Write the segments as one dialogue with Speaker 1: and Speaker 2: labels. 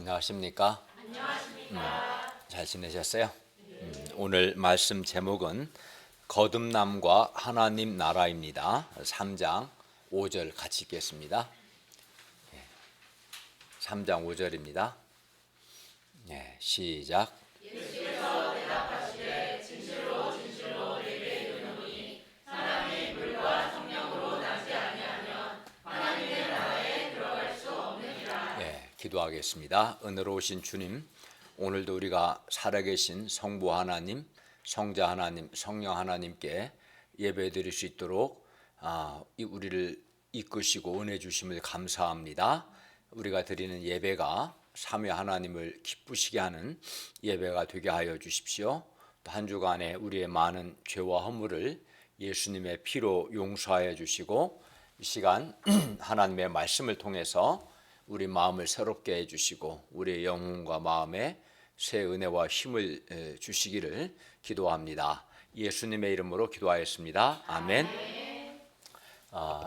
Speaker 1: 안녕하십니까? 잘 지내셨어요? 오늘 말씀 제목은 거듭남과 하나님 나라입니다. 3장 5절 같이 읽겠습니다. 3장 5절입니다. 시작.
Speaker 2: 예수께서 대답하시되 진실로 진실로 내게 이르노니 사람이 물과 성령으로 나지 아니하면 하나님의 나라에 들어갈 수 없느니라.
Speaker 1: 기도하겠습니다. 은혜로우신 주님, 오늘도 우리가 살아계신 성부 하나님, 성자 하나님, 성령 하나님께 예배드릴 수 있도록 우리를 이끄시고 은혜 주심을 감사합니다. 우리가 드리는 예배가 삼위 하나님을 기쁘시게 하는 예배가 되게 하여 주십시오. 또 한 주간에 우리의 많은 죄와 허물을 예수님의 피로 용서하여 주시고 이 시간 하나님의 말씀을 통해서 우리 마음을 새롭게 해주시고 우리의 영혼과 마음에 새 은혜와 힘을 주시기를 기도합니다. 예수님의 이름으로 기도하였습니다. 아멘.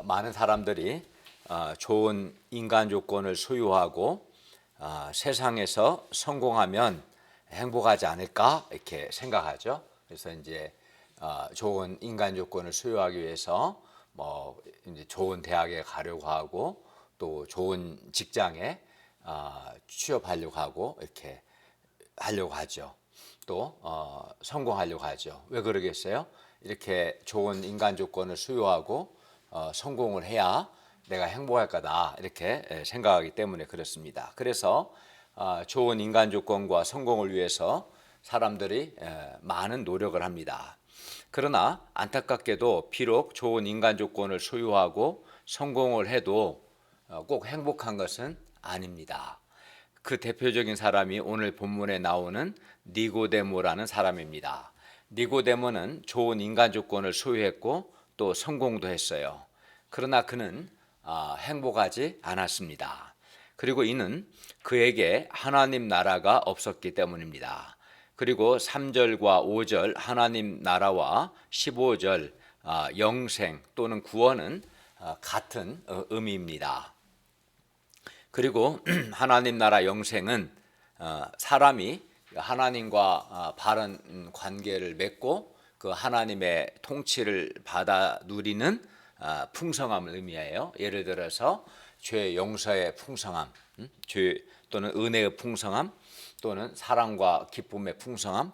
Speaker 1: 많은 사람들이 좋은 인간 조건을 소유하고 세상에서 성공하면 행복하지 않을까 이렇게 생각하죠. 그래서 이제 좋은 인간 조건을 소유하기 위해서 이제 좋은 대학에 가려고 하고 또 좋은 직장에 취업하려고 하고 이렇게 하려고 하죠. 또 성공하려고 하죠. 왜 그러겠어요? 이렇게 좋은 인간 조건을 수요하고 성공을 해야 내가 행복할 거다 이렇게 생각하기 때문에 그렇습니다. 그래서 좋은 인간 조건과 성공을 위해서 사람들이 많은 노력을 합니다. 그러나 안타깝게도 비록 좋은 인간 조건을 소유하고 성공을 해도 꼭 행복한 것은 아닙니다. 그 대표적인 사람이 오늘 본문에 나오는 니고데모라는 사람입니다. 니고데모는 좋은 인간 조건을 소유했고 또 성공도 했어요. 그러나 그는 행복하지 않았습니다. 그리고 이는 그에게 하나님 나라가 없었기 때문입니다. 그리고 3절과 5절 하나님 나라와 15절 영생 또는 구원은 같은 의미입니다. 그리고 하나님 나라 영생은 사람이 하나님과 바른 관계를 맺고 그 하나님의 통치를 받아 누리는 풍성함을 의미해요. 예를 들어서 죄 용서의 풍성함, 죄 또는 은혜의 풍성함, 또는 사랑과 기쁨의 풍성함,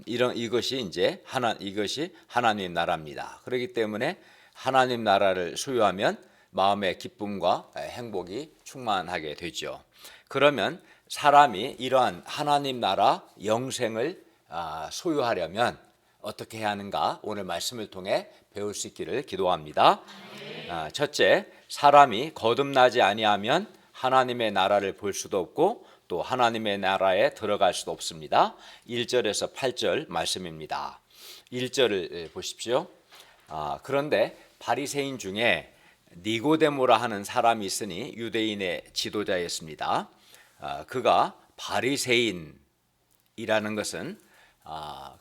Speaker 1: 이것이 이것이 하나님 나라입니다. 그렇기 때문에 하나님 나라를 소유하면 마음의 기쁨과 행복이 충만하게 되죠. 그러면 사람이 이러한 하나님 나라 영생을 소유하려면 어떻게 해야 하는가? 오늘 말씀을 통해 배울 수 있기를 기도합니다. 첫째, 사람이 거듭나지 아니하면 하나님의 나라를 볼 수도 없고 또 하나님의 나라에 들어갈 수도 없습니다. 1절에서 8절 말씀입니다. 1절을 보십시오. 그런데 바리새인 중에 니고데모라 하는 사람이 있으니 유대인의 지도자였습니다. 그가 바리새인이라는 것은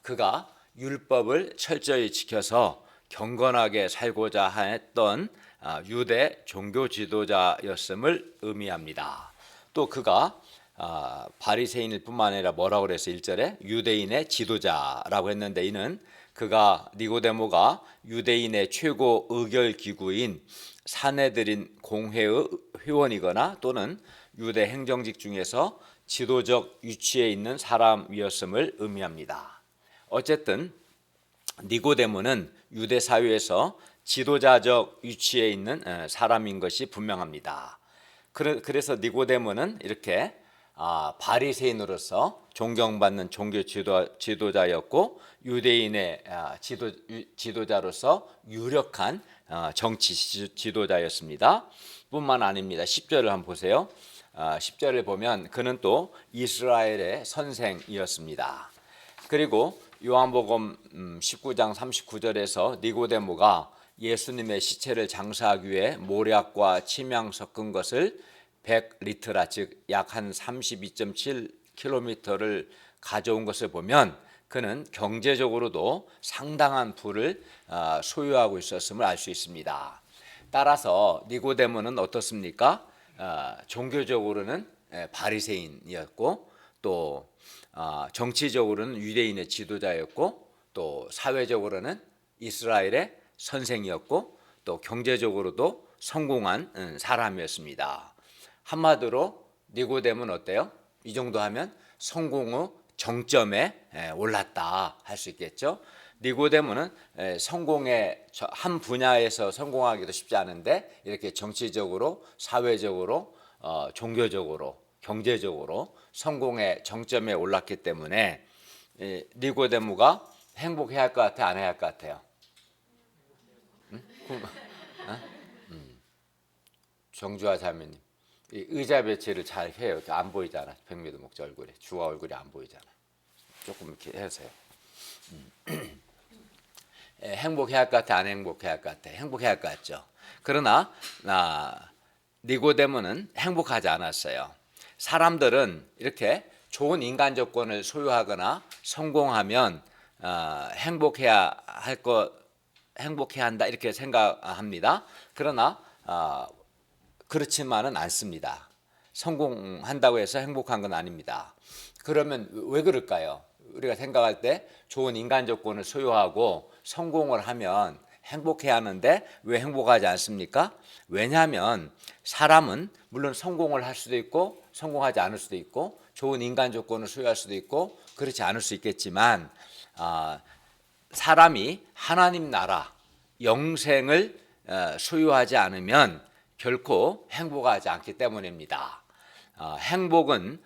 Speaker 1: 그가 율법을 철저히 지켜서 경건하게 살고자 했던 유대 종교 지도자였음을 의미합니다. 또 그가 바리새인일 뿐만 아니라 뭐라고 그래서 1절에 유대인의 지도자라고 했는데 이는 그가 니고데모가 유대인의 최고 의결 기구인 사내들인 공회의 회원이거나 또는 유대 행정직 중에서 지도적 위치에 있는 사람이었음을 의미합니다. 어쨌든 니고데모는 유대 사회에서 지도자적 위치에 있는 사람인 것이 분명합니다. 그래서 니고데모는 이렇게 바리새인으로서 존경받는 종교 지도자였고 유대인의 지도자로서 유력한 정치 지도자였습니다. 뿐만 아닙니다. 10절을 한번 보세요. 10절을 보면 그는 또 이스라엘의 선생이었습니다. 그리고 요한복음 19장 39절에서 니고데모가 예수님의 시체를 장사하기 위해 모략과 침향 섞은 것을 100리트라 즉 약 한 32.7km를 가져온 것을 보면 그는 경제적으로도 상당한 부를 소유하고 있었음을 알 수 있습니다. 따라서 니고데모는 어떻습니까? 종교적으로는 바리새인이었고 또 정치적으로는 유대인의 지도자였고 또 사회적으로는 이스라엘의 선생이었고 또 경제적으로도 성공한 사람이었습니다. 한마디로 니고데모는 어때요? 이 정도 하면 성공의 정점에 올랐다 할 수 있겠죠. 니고데모는 성공의 한 분야에서 성공하기도 쉽지 않은데 이렇게 정치적으로, 사회적으로, 종교적으로, 경제적으로 성공의 정점에 올랐기 때문에 니고데모가 행복해야 할 것 같아, 안 해야 할 것 같아요? 정주아 자매님, 이 의자 배치를 잘 해요. 안 보이잖아. 백미도 목자 얼굴에, 주아 얼굴이 안 보이잖아. 조금 이렇게 해주세요. 행복해야 할 것 같아, 안 행복해야 할 것 같아? 행복해야 할 것 같죠. 그러나 니고데모는 행복하지 않았어요. 사람들은 이렇게 좋은 인간 조건을 소유하거나 성공하면 행복해야 한다 이렇게 생각합니다. 그러나 그렇지만은 않습니다. 성공한다고 해서 행복한 건 아닙니다. 그러면 왜 그럴까요? 우리가 생각할 때 좋은 인간 조건을 소유하고 성공을 하면 행복해야 하는데 왜 행복하지 않습니까? 왜냐하면 사람은 물론 성공을 할 수도 있고 성공하지 않을 수도 있고 좋은 인간 조건을 소유할 수도 있고 그렇지 않을 수 있겠지만 사람이 하나님 나라 영생을 소유하지 않으면 결코 행복하지 않기 때문입니다. 행복은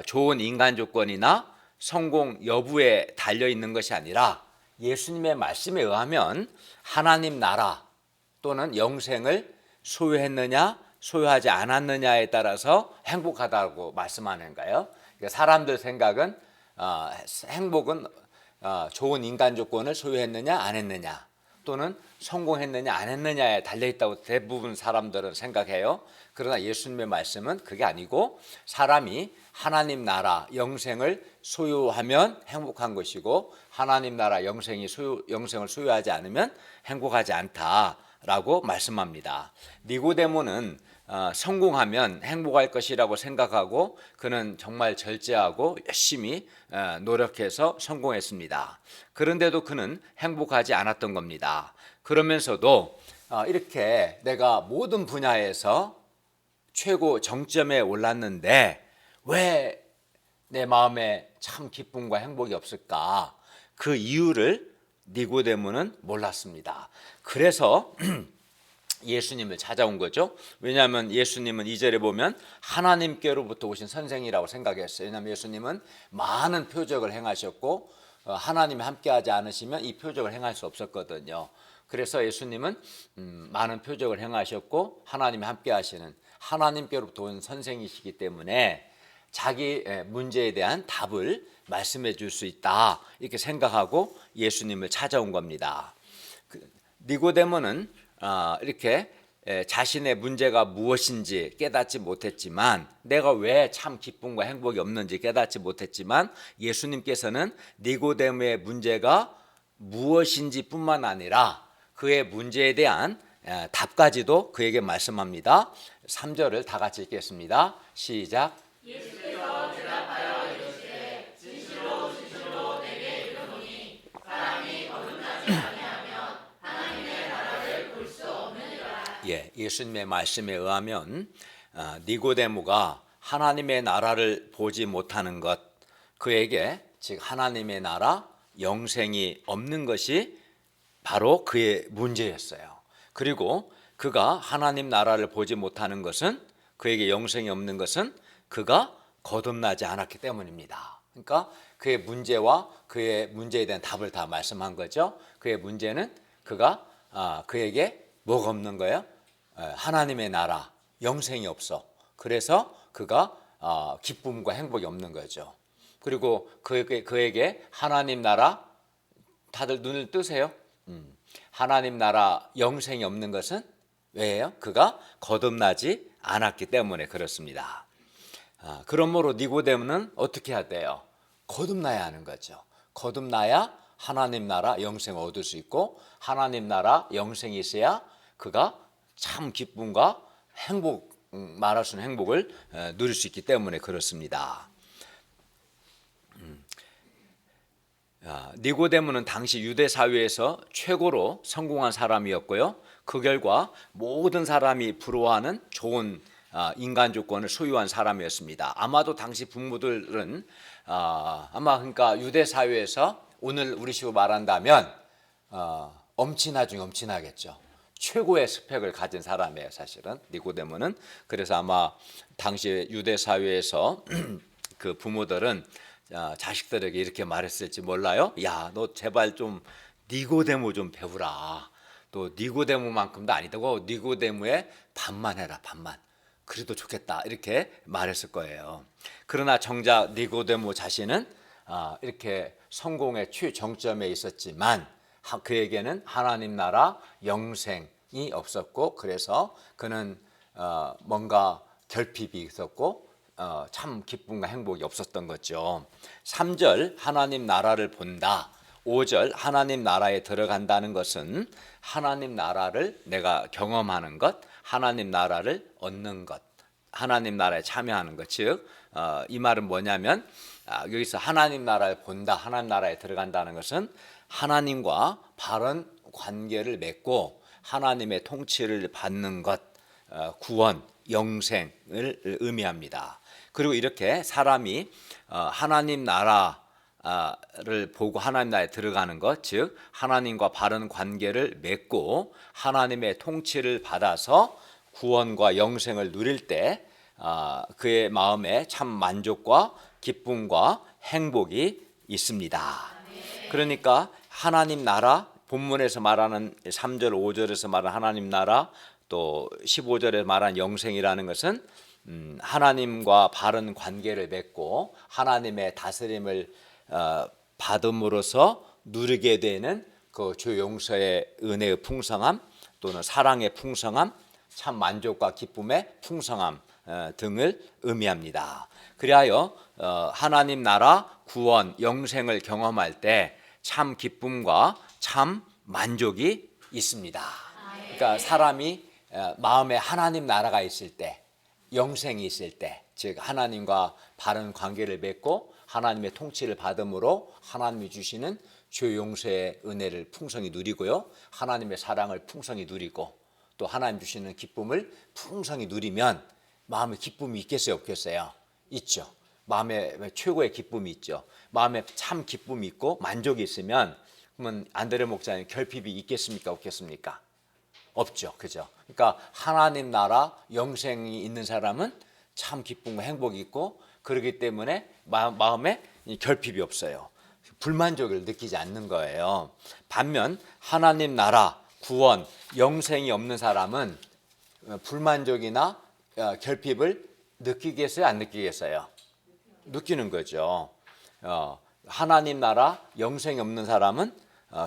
Speaker 1: 좋은 인간 조건이나 성공 여부에 달려 있는 것이 아니라 예수님의 말씀에 의하면 하나님 나라 또는 영생을 소유했느냐 소유하지 않았느냐에 따라서 행복하다고 말씀하는 거예요. 그러니까 사람들 생각은 행복은 좋은 인간 조건을 소유했느냐 안 했느냐 또는 성공했느냐 안 했느냐에 달려있다고 대부분 사람들은 생각해요. 그러나 예수님의 말씀은 그게 아니고 사람이 하나님 나라 영생을 소유하면 행복한 것이고 하나님 나라 영생을 소유하지 않으면 행복하지 않다라고 말씀합니다. 니고데모는 성공하면 행복할 것이라고 생각하고 그는 정말 절제하고 열심히 노력해서 성공했습니다. 그런데도 그는 행복하지 않았던 겁니다. 그러면서도 이렇게 내가 모든 분야에서 최고 정점에 올랐는데 왜 내 마음에 참 기쁨과 행복이 없을까? 그 이유를 니고데모는 몰랐습니다. 그래서 예수님을 찾아온 거죠. 왜냐하면 예수님은 2절에 보면 하나님께로부터 오신 선생이라고 생각했어요. 왜냐하면 예수님은 많은 표적을 행하셨고 하나님이 함께하지 않으시면 이 표적을 행할 수 없었거든요. 그래서 예수님은 많은 표적을 행하셨고 하나님이 함께하시는 하나님께로부터 온 선생이시기 때문에 자기 문제에 대한 답을 말씀해 줄 수 있다 이렇게 생각하고 예수님을 찾아온 겁니다. 니고데모는 이렇게 자신의 문제가 무엇인지 깨닫지 못했지만 내가 왜 참 기쁨과 행복이 없는지 깨닫지 못했지만 예수님께서는 니고데모의 문제가 무엇인지 뿐만 아니라 그의 문제에 대한 답까지도 그에게 말씀합니다. 3절을 다 같이 읽겠습니다. 시작.
Speaker 2: 예수께서 대답하여 이르시되 진실로 진실로 내게 이르노니 사람이 거듭나지 아니하면 하나님의 나라를 볼 수 없느니라.
Speaker 1: 예수님의 말씀에 의하면 니고데모가 하나님의 나라를 보지 못하는 것, 그에게 즉 하나님의 나라 영생이 없는 것이 바로 그의 문제였어요. 그리고 그가 하나님 나라를 보지 못하는 것은 그에게 영생이 없는 것은 그가 거듭나지 않았기 때문입니다. 그러니까 그의 문제와 그의 문제에 대한 답을 다 말씀한 거죠. 그의 문제는 그에게 뭐가 없는 거예요? 하나님의 나라 영생이 없어. 그래서 그가 기쁨과 행복이 없는 거죠. 그리고 그에게 하나님 나라 다들 눈을 뜨세요. 하나님 나라 영생이 없는 것은 왜예요? 그가 거듭나지 않았기 때문에 그렇습니다. 그러므로 니고데모는 어떻게 해야 돼요? 거듭나야 하는 거죠. 거듭나야 하나님 나라 영생을 얻을 수 있고 하나님 나라 영생이 있어야 그가 참 기쁨과 말할 수 있는 행복을 누릴 수 있기 때문에 그렇습니다. 니고데모는 당시 유대 사회에서 최고로 성공한 사람이었고요. 그 결과 모든 사람이 부러워하는 좋은 인간 조건을 소유한 사람이었습니다. 아마도 당시 부모들은 아마 그러니까 유대 사회에서 오늘 우리식으로 말한다면 엄친아 중에 엄친아겠죠. 최고의 스펙을 가진 사람이에요, 사실은 니고데모는. 그래서 아마 당시 유대 사회에서 그 부모들은 자식들에게 이렇게 말했을지 몰라요. 야, 너 제발 좀 니고데모 좀 배우라. 또 니고데모만큼도 아니다고 니고데모의 반만 해라, 반만. 그래도 좋겠다, 이렇게 말했을 거예요. 그러나 정작 니고데모 자신은 이렇게 성공의 최정점에 있었지만 그에게는 하나님 나라 영생이 없었고, 그래서 그는 뭔가 결핍이 있었고 참 기쁨과 행복이 없었던 거죠. 3절 하나님 나라를 본다. 5절 하나님 나라에 들어간다는 것은 하나님 나라를 내가 경험하는 것, 하나님 나라를 얻는 것, 하나님 나라에 참여하는 것. 즉 이 말은 뭐냐면 여기서 하나님 나라를 본다, 하나님 나라에 들어간다는 것은 하나님과 바른 관계를 맺고 하나님의 통치를 받는 것, 구원, 영생을 의미합니다. 그리고 이렇게 사람이 하나님 나라를 보고 하나님 나라에 들어가는 것, 즉 하나님과 바른 관계를 맺고 하나님의 통치를 받아서 구원과 영생을 누릴 때 그의 마음에 참 만족과 기쁨과 행복이 있습니다. 그러니까 하나님 나라, 본문에서 말하는 3절 5절에서 말하는 하나님 나라, 또 15절에 말한 영생이라는 것은 하나님과 바른 관계를 맺고 하나님의 다스림을 받음으로써 누리게 되는 그 주 용서의 은혜의 풍성함, 또는 사랑의 풍성함, 참 만족과 기쁨의 풍성함 등을 의미합니다. 그리하여 하나님 나라, 구원, 영생을 경험할 때 참 기쁨과 참 만족이 있습니다. 그러니까 사람이 마음에 하나님 나라가 있을 때, 영생이 있을 때, 즉 하나님과 바른 관계를 맺고 하나님의 통치를 받음으로 하나님이 주시는 주 용서의 은혜를 풍성히 누리고요, 하나님의 사랑을 풍성히 누리고 또 하나님 주시는 기쁨을 풍성히 누리면 마음에 기쁨이 있겠어요, 없겠어요? 있죠. 마음에 최고의 기쁨이 있죠. 마음에 참 기쁨이 있고 만족이 있으면, 그러면 안드레 목사님 결핍이 있겠습니까, 없겠습니까? 없죠, 그죠? 그러니까 하나님 나라 영생이 있는 사람은 참 기쁨과 행복이 있고, 그렇기 때문에 마음에 결핍이 없어요. 불만족을 느끼지 않는 거예요. 반면 하나님 나라, 구원, 영생이 없는 사람은 불만족이나 결핍을 느끼겠어요, 안 느끼겠어요? 느끼는 거죠. 하나님 나라, 영생이 없는 사람은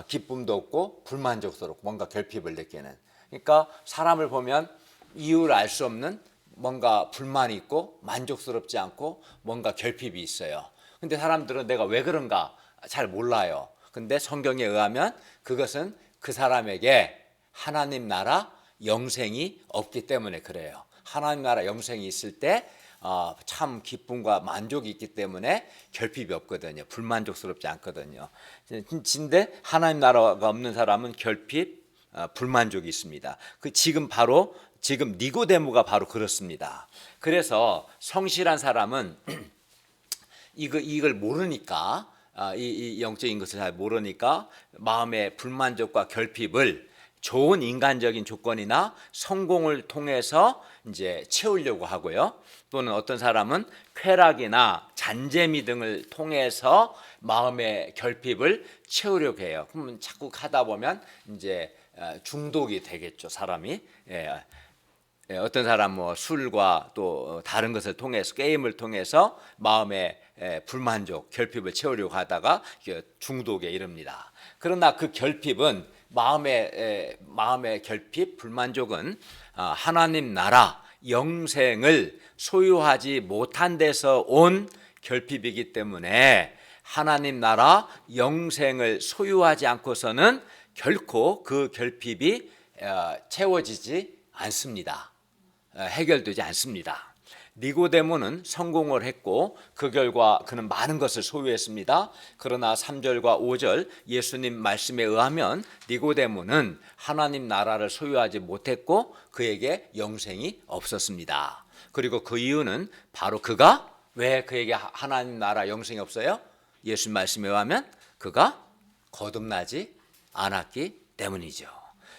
Speaker 1: 기쁨도 없고 불만족스럽고 뭔가 결핍을 느끼는. 그러니까 사람을 보면 이유를 알 수 없는 뭔가 불만이 있고 만족스럽지 않고 뭔가 결핍이 있어요. 근데 사람들은 내가 왜 그런가 잘 몰라요. 근데 성경에 의하면 그것은 그 사람에게 하나님 나라 영생이 없기 때문에 그래요. 하나님 나라 영생이 있을 때 참 기쁨과 만족이 있기 때문에 결핍이 없거든요. 불만족스럽지 않거든요. 근데 하나님 나라가 없는 사람은 결핍, 불만족이 있습니다. 지금 니고데모가 바로 그렇습니다. 그래서 성실한 사람은 이걸 모르니까, 이 영적인 것을 잘 모르니까 마음의 불만족과 결핍을 좋은 인간적인 조건이나 성공을 통해서 이제 채우려고 하고요. 또는 어떤 사람은 쾌락이나 잔재미 등을 통해서 마음의 결핍을 채우려고 해요. 그러면 자꾸 하다 보면 이제 중독이 되겠죠, 사람이. 어떤 사람 술과 또 다른 것을 통해서, 게임을 통해서 마음의 불만족, 결핍을 채우려고 하다가 중독에 이릅니다. 그러나 그 결핍은 마음의 결핍, 불만족은 하나님 나라, 영생을 소유하지 못한 데서 온 결핍이기 때문에 하나님 나라, 영생을 소유하지 않고서는 결코 그 결핍이 채워지지 않습니다. 해결되지 않습니다. 니고데모는 성공을 했고 그 결과 그는 많은 것을 소유했습니다. 그러나 3절과 5절 예수님 말씀에 의하면 니고데모는 하나님 나라를 소유하지 못했고 그에게 영생이 없었습니다. 그리고 그 이유는 바로 그가 왜 그에게 하나님 나라 영생이 없어요? 예수님 말씀에 의하면 그가 거듭나지 않았기 때문이죠.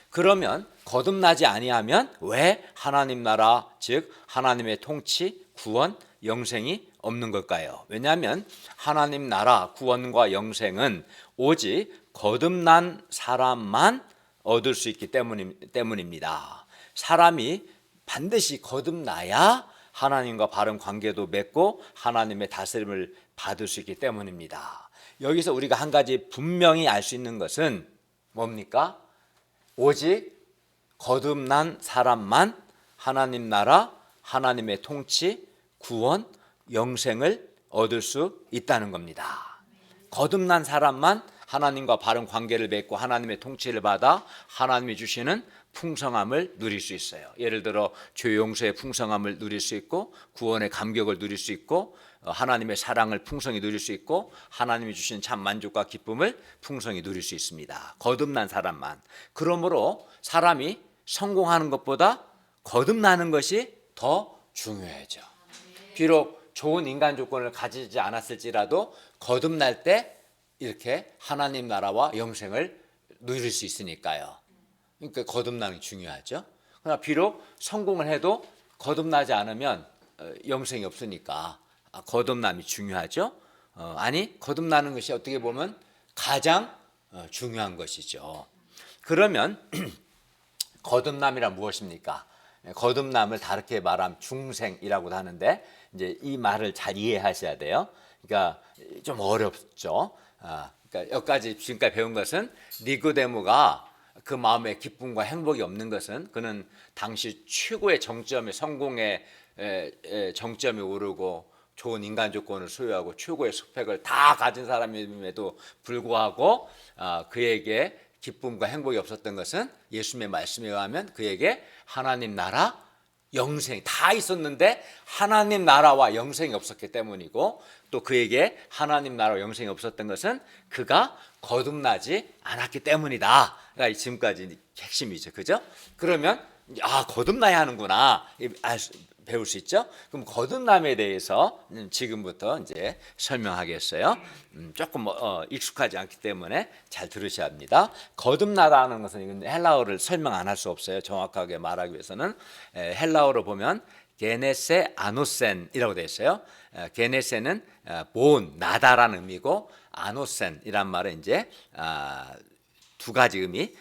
Speaker 1: 그러면 거듭나지 아니하면 왜 하나님 나라 즉 하나님의 통치, 구원, 영생이 없는 걸까요? 왜냐하면 하나님 나라 구원과 영생은 오직 거듭난 사람만 얻을 수 있기 때문입니다. 사람이 반드시 거듭나야 하나님과 바른 관계도 맺고 하나님의 다스림을 받을 수 있기 때문입니다. 여기서 우리가 한 가지 분명히 알 수 있는 것은 뭡니까? 오직 거듭난 사람만 하나님 나라, 하나님의 통치, 구원, 영생을 얻을 수 있다는 겁니다. 거듭난 사람만 하나님과 바른 관계를 맺고 하나님의 통치를 받아 하나님이 주시는 풍성함을 누릴 수 있어요. 예를 들어 죄 용서의 풍성함을 누릴 수 있고 구원의 감격을 누릴 수 있고 하나님의 사랑을 풍성히 누릴 수 있고 하나님이 주신 참 만족과 기쁨을 풍성히 누릴 수 있습니다. 거듭난 사람만. 그러므로 사람이 성공하는 것보다 거듭나는 것이 더 중요하죠. 비록 좋은 인간 조건을 가지지 않았을지라도 거듭날 때 이렇게 하나님 나라와 영생을 누릴 수 있으니까요. 그러니까 거듭남이 중요하죠. 그러나 비록 성공을 해도 거듭나지 않으면 영생이 없으니까 거듭남이 중요하죠. 아니 거듭나는 것이 어떻게 보면 가장 중요한 것이죠. 그러면 거듭남이란 무엇입니까? 거듭남을 다르게 말하면 중생이라고 하는데 이제 이 말을 잘 이해하셔야 돼요. 그러니까 좀 어렵죠. 그러니까 여기까지 지금까지 배운 것은 니고데모가 그 마음에 기쁨과 행복이 없는 것은 그는 당시 최고의 정점에 성공의 정점에 오르고 좋은 인간 조건을 소유하고 최고의 스펙을 다 가진 사람임에도 불구하고 그에게 기쁨과 행복이 없었던 것은 예수님의 말씀에 의하면 그에게 하나님 나라 영생 다 있었는데 하나님 나라와 영생이 없었기 때문이고 또 그에게 하나님 나라와 영생이 없었던 것은 그가 거듭나지 않았기 때문이다. 그러니까 지금까지 핵심이죠. 그죠? 그러면 거듭나야 하는구나. 배울 수 있죠? 그럼 거듭남에 대해서 지금부터 이제 설명하겠어요. 조금 익숙하지 않기 때문에 잘 들으셔야 합니다. 거듭나다는 것은 이건 헬라어를 설명 안 할 수 없어요. 정확하게 말하기 위해서는 헬라어로 보면 게네세 아노센이라고 되어 있어요. 게네세는 본 나다라는 의미고 아노센이란 말은 이제 두 가지 의미,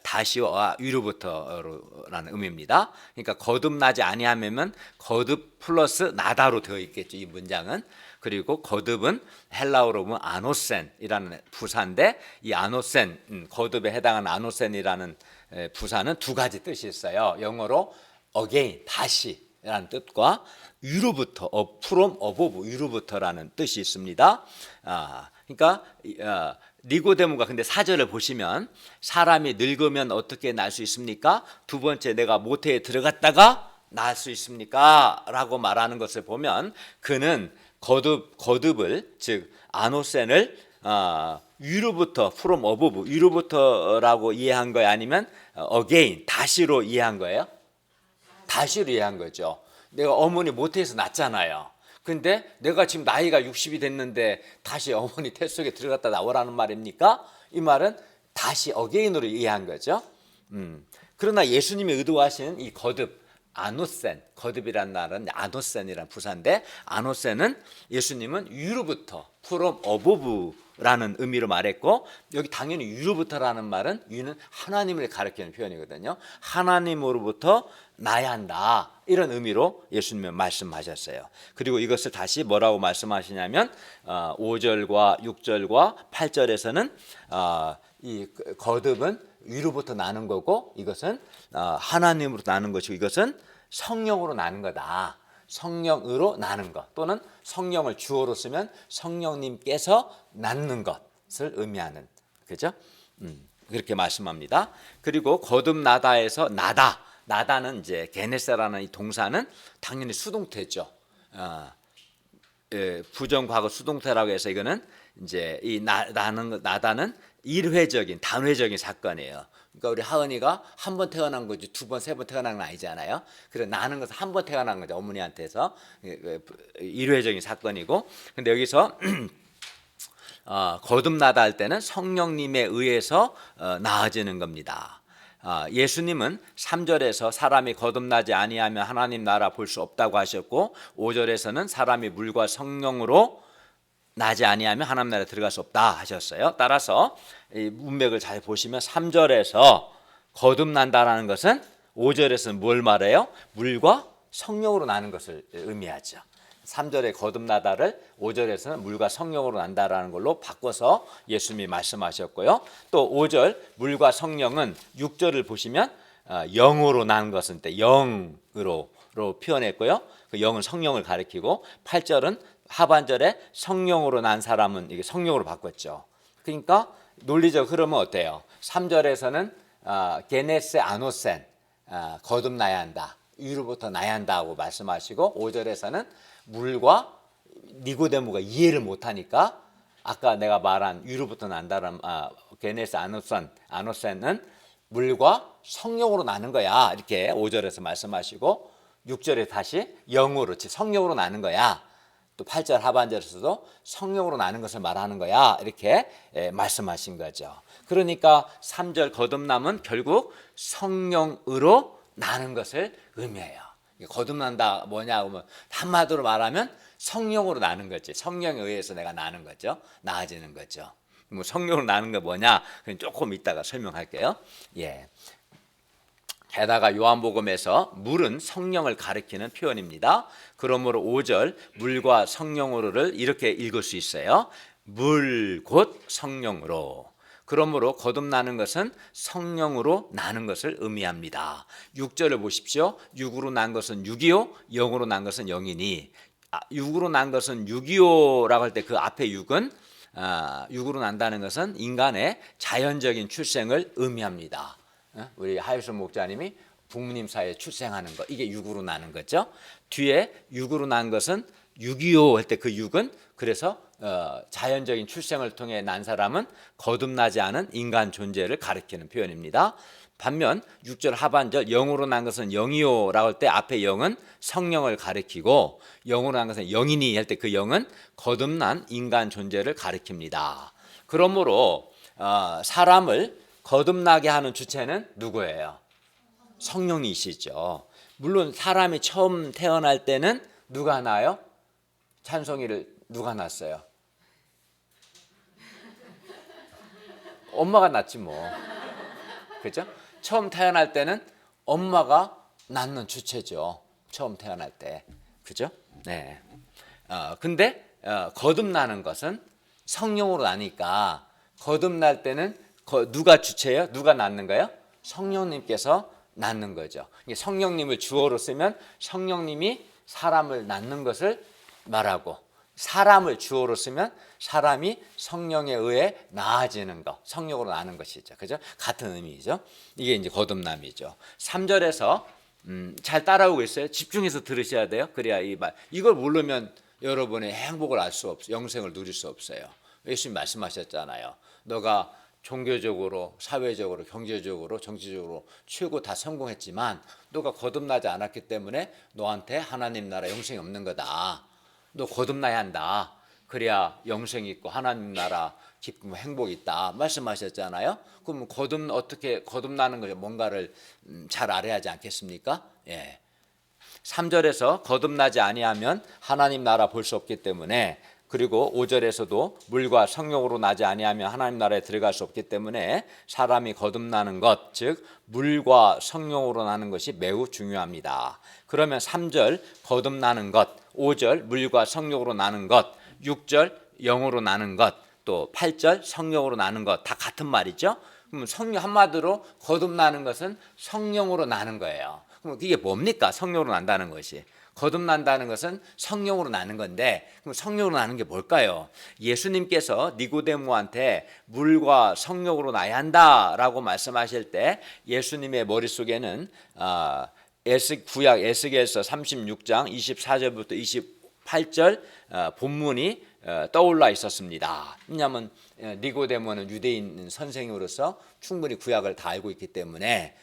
Speaker 1: 다시와 위로부터라는 의미입니다. 그러니까 거듭나지 아니하면 거듭 플러스 나다로 되어 있겠죠. 이 문장은. 그리고 거듭은 헬라어로 보면 아노센이라는 부사인데 이 아노센, 거듭에 해당하는 아노센이라는 부사는 두 가지 뜻이 있어요. 영어로 again, 다시라는 뜻과 위로부터, from above, 위로부터라는 뜻이 있습니다. 그러니까 니고데모가 근데 4절을 보시면 사람이 늙으면 어떻게 날 수 있습니까? 두 번째 내가 모태에 들어갔다가 날 수 있습니까? 라고 말하는 것을 보면 그는 거듭을 즉 아노센을 위로부터 from above 위로부터라고 이해한 거예요? 아니면 again 다시로 이해한 거예요? 다시로 이해한 거죠. 내가 어머니 모태에서 낳잖아요. 근데 내가 지금 나이가 60이 됐는데 다시 어머니 태 속에 들어갔다 나오라는 말입니까? 이 말은 다시 어게인으로 이해한 거죠. 그러나 예수님이 의도하시는 이 거듭, 아노센, 거듭이란 말은 아노센이란 부사인데 아노센은 예수님은 위로부터, from above라는 의미로 말했고 여기 당연히 위로부터라는 말은 위는 하나님을 가리키는 표현이거든요. 하나님으로부터 나야 한다. 이런 의미로 예수님은 말씀하셨어요. 그리고 이것을 다시 뭐라고 말씀하시냐면 5절과 6절과 8절에서는 이 거듭은 위로부터 나는 거고 이것은 하나님으로부터 나는 것이고 이것은 성령으로 나는 거다. 성령으로 나는 것 또는 성령을 주어로 쓰면 성령님께서 낳는 것을 의미하는 그죠? 그렇게 말씀합니다. 그리고 거듭나다에서 나다. 나다는 이제 게네세라는 이 동사는 당연히 수동태죠. 부정과거 수동태라고 해서 이거는 이제 이 나다는 일회적인 단회적인 사건이에요. 그러니까 우리 하은이가 한 번 태어난 거지 두 번, 세 번 태어난 건 아니잖아요. 그래 나는 것은 한 번 태어난 거죠. 어머니한테서 일회적인 사건이고, 근데 여기서 거듭나다 할 때는 성령님에 의해서 나아지는 겁니다. 예수님은 3절에서 사람이 거듭나지 아니하면 하나님 나라 볼 수 없다고 하셨고, 5절에서는 사람이 물과 성령으로 나지 아니하면 하나님 나라에 들어갈 수 없다 하셨어요. 따라서 이 문맥을 잘 보시면 3절에서 거듭난다라는 것은 5절에서는 뭘 말해요? 물과 성령으로 나는 것을 의미하죠. 3절에 거듭나다를 5절에서는 물과 성령으로 난다라는 걸로 바꿔서 예수님이 말씀하셨고요. 또 5절 물과 성령은 6절을 보시면 영으로 난 것은 때 영으로 표현했고요. 그 영은 성령을 가리키고, 8절은 하반절에 성령으로 난 사람은 이게 성령으로 바꿨죠. 그러니까 논리적 흐름은 어때요? 3절에서는 게네세 아노센 거듭나야 한다, 위로부터 나야 한다고 말씀하시고, 5절에서는 물과 니고데모가 이해를 못하니까 아까 내가 말한 위로부터 난다는 게네세 아노센은 물과 성령으로 나는 거야, 이렇게 5절에서 말씀하시고, 6절에 다시 영으로 성령으로 나는 거야, 또 8절 하반절에서도 성령으로 나는 것을 말하는 거야, 이렇게 말씀하신 거죠. 그러니까 3절 거듭남은 결국 성령으로 나는 것을 의미해요. 거듭난다 뭐냐 하면 한마디로 말하면 성령으로 나는 거지. 성령에 의해서 내가 나는 거죠. 나아지는 거죠. 뭐 성령으로 나는 거 뭐냐? 그건 조금 이따가 설명할게요. 예. 게다가 요한복음에서 물은 성령을 가리키는 표현입니다. 그러므로 5절 물과 성령으로를 이렇게 읽을 수 있어요. 물 곧 성령으로. 그러므로 거듭나는 것은 성령으로 나는 것을 의미합니다. 6절을 보십시오. 육으로 난 것은 육이요, 영으로 난 것은 영이니. 육으로 난 것은 육이요라고 할 때 그 앞에 육은 육으로 난다는 것은 인간의 자연적인 출생을 의미합니다. 우리 하유선 목사님이 부모님 사이에 출생하는 거, 이게 육으로 나는 거죠. 뒤에 육으로 난 것은 육이요 할 때 그 육은 그래서 자연적인 출생을 통해 난 사람은 거듭나지 않은 인간 존재를 가리키는 표현입니다. 반면 6절 하반절 영으로 난 것은 영이요라고 할 때 앞에 영은 성령을 가리키고, 영으로 난 것은 영이니 할 때 그 영은 거듭난 인간 존재를 가리킵니다. 그러므로 사람을 거듭나게 하는 주체는 누구예요? 성령이시죠. 물론 사람이 처음 태어날 때는 누가 나요? 찬송이를 누가 낳았어요? 엄마가 낳지 뭐. 그렇죠? 처음 태어날 때는 엄마가 낳는 주체죠. 처음 태어날 때. 그죠? 네. 근데 거듭나는 것은 성령으로 나니까 거듭날 때는 누가 주체예요? 누가 낳는 거예요? 성령님께서 낳는 거죠. 성령님을 주어로 쓰면 성령님이 사람을 낳는 것을 말하고, 사람을 주어로 쓰면 사람이 성령에 의해 나아지는 것, 성령으로 나는 것이죠. 그죠? 같은 의미죠. 이게 이제 거듭남이죠. 3절에서 잘 따라오고 있어요. 집중해서 들으셔야 돼요. 그래야 이걸 모르면 여러분의 행복을 알 수 없어요. 영생을 누릴 수 없어요. 예수님 말씀하셨잖아요. 너가 종교적으로, 사회적으로, 경제적으로, 정치적으로 최고 다 성공했지만 너가 거듭나지 않았기 때문에 너한테 하나님 나라 영생이 없는 거다. 너 거듭나야 한다. 그래야 영생이 있고 하나님 나라 기쁨, 행복이 있다 말씀하셨잖아요. 그럼 어떻게 거듭나는 거죠? 뭔가를 잘 알아야 하지 않겠습니까? 예. 3절에서 거듭나지 아니하면 하나님 나라 볼 수 없기 때문에, 그리고 5절에서도 물과 성령으로 나지 아니하면 하나님 나라에 들어갈 수 없기 때문에 사람이 거듭나는 것, 즉 물과 성령으로 나는 것이 매우 중요합니다. 그러면 3절 거듭나는 것, 5절 물과 성령으로 나는 것, 6절 영으로 나는 것, 또 8절 성령으로 나는 것 다 같은 말이죠. 그럼 성령 한마디로 거듭나는 것은 성령으로 나는 거예요. 그럼 이게 뭡니까? 성령으로 난다는 것이. 거듭난다는 것은 성령으로 나는 건데, 그럼 성령으로 나는 게 뭘까요? 예수님께서 니고데모한테 물과 성령으로 나야 한다라고 말씀하실 때 예수님의 머릿속에는 구약 에스겔서 36장 24절부터 28절 본문이 떠올라 있었습니다. 왜냐하면 니고데모는 유대인 선생으로서 충분히 구약을 다 알고 있기 때문에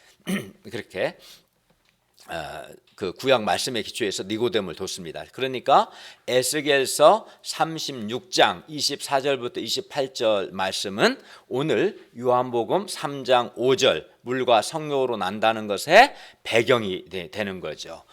Speaker 1: 그렇게 그 구약 말씀에 기초해서 니고데모를 뒀습니다. 그러니까 에스겔서 36장 24절부터 28절 말씀은 오늘 요한복음 3장 5절 물과 성령으로 난다는 것의 배경이 되는 거죠.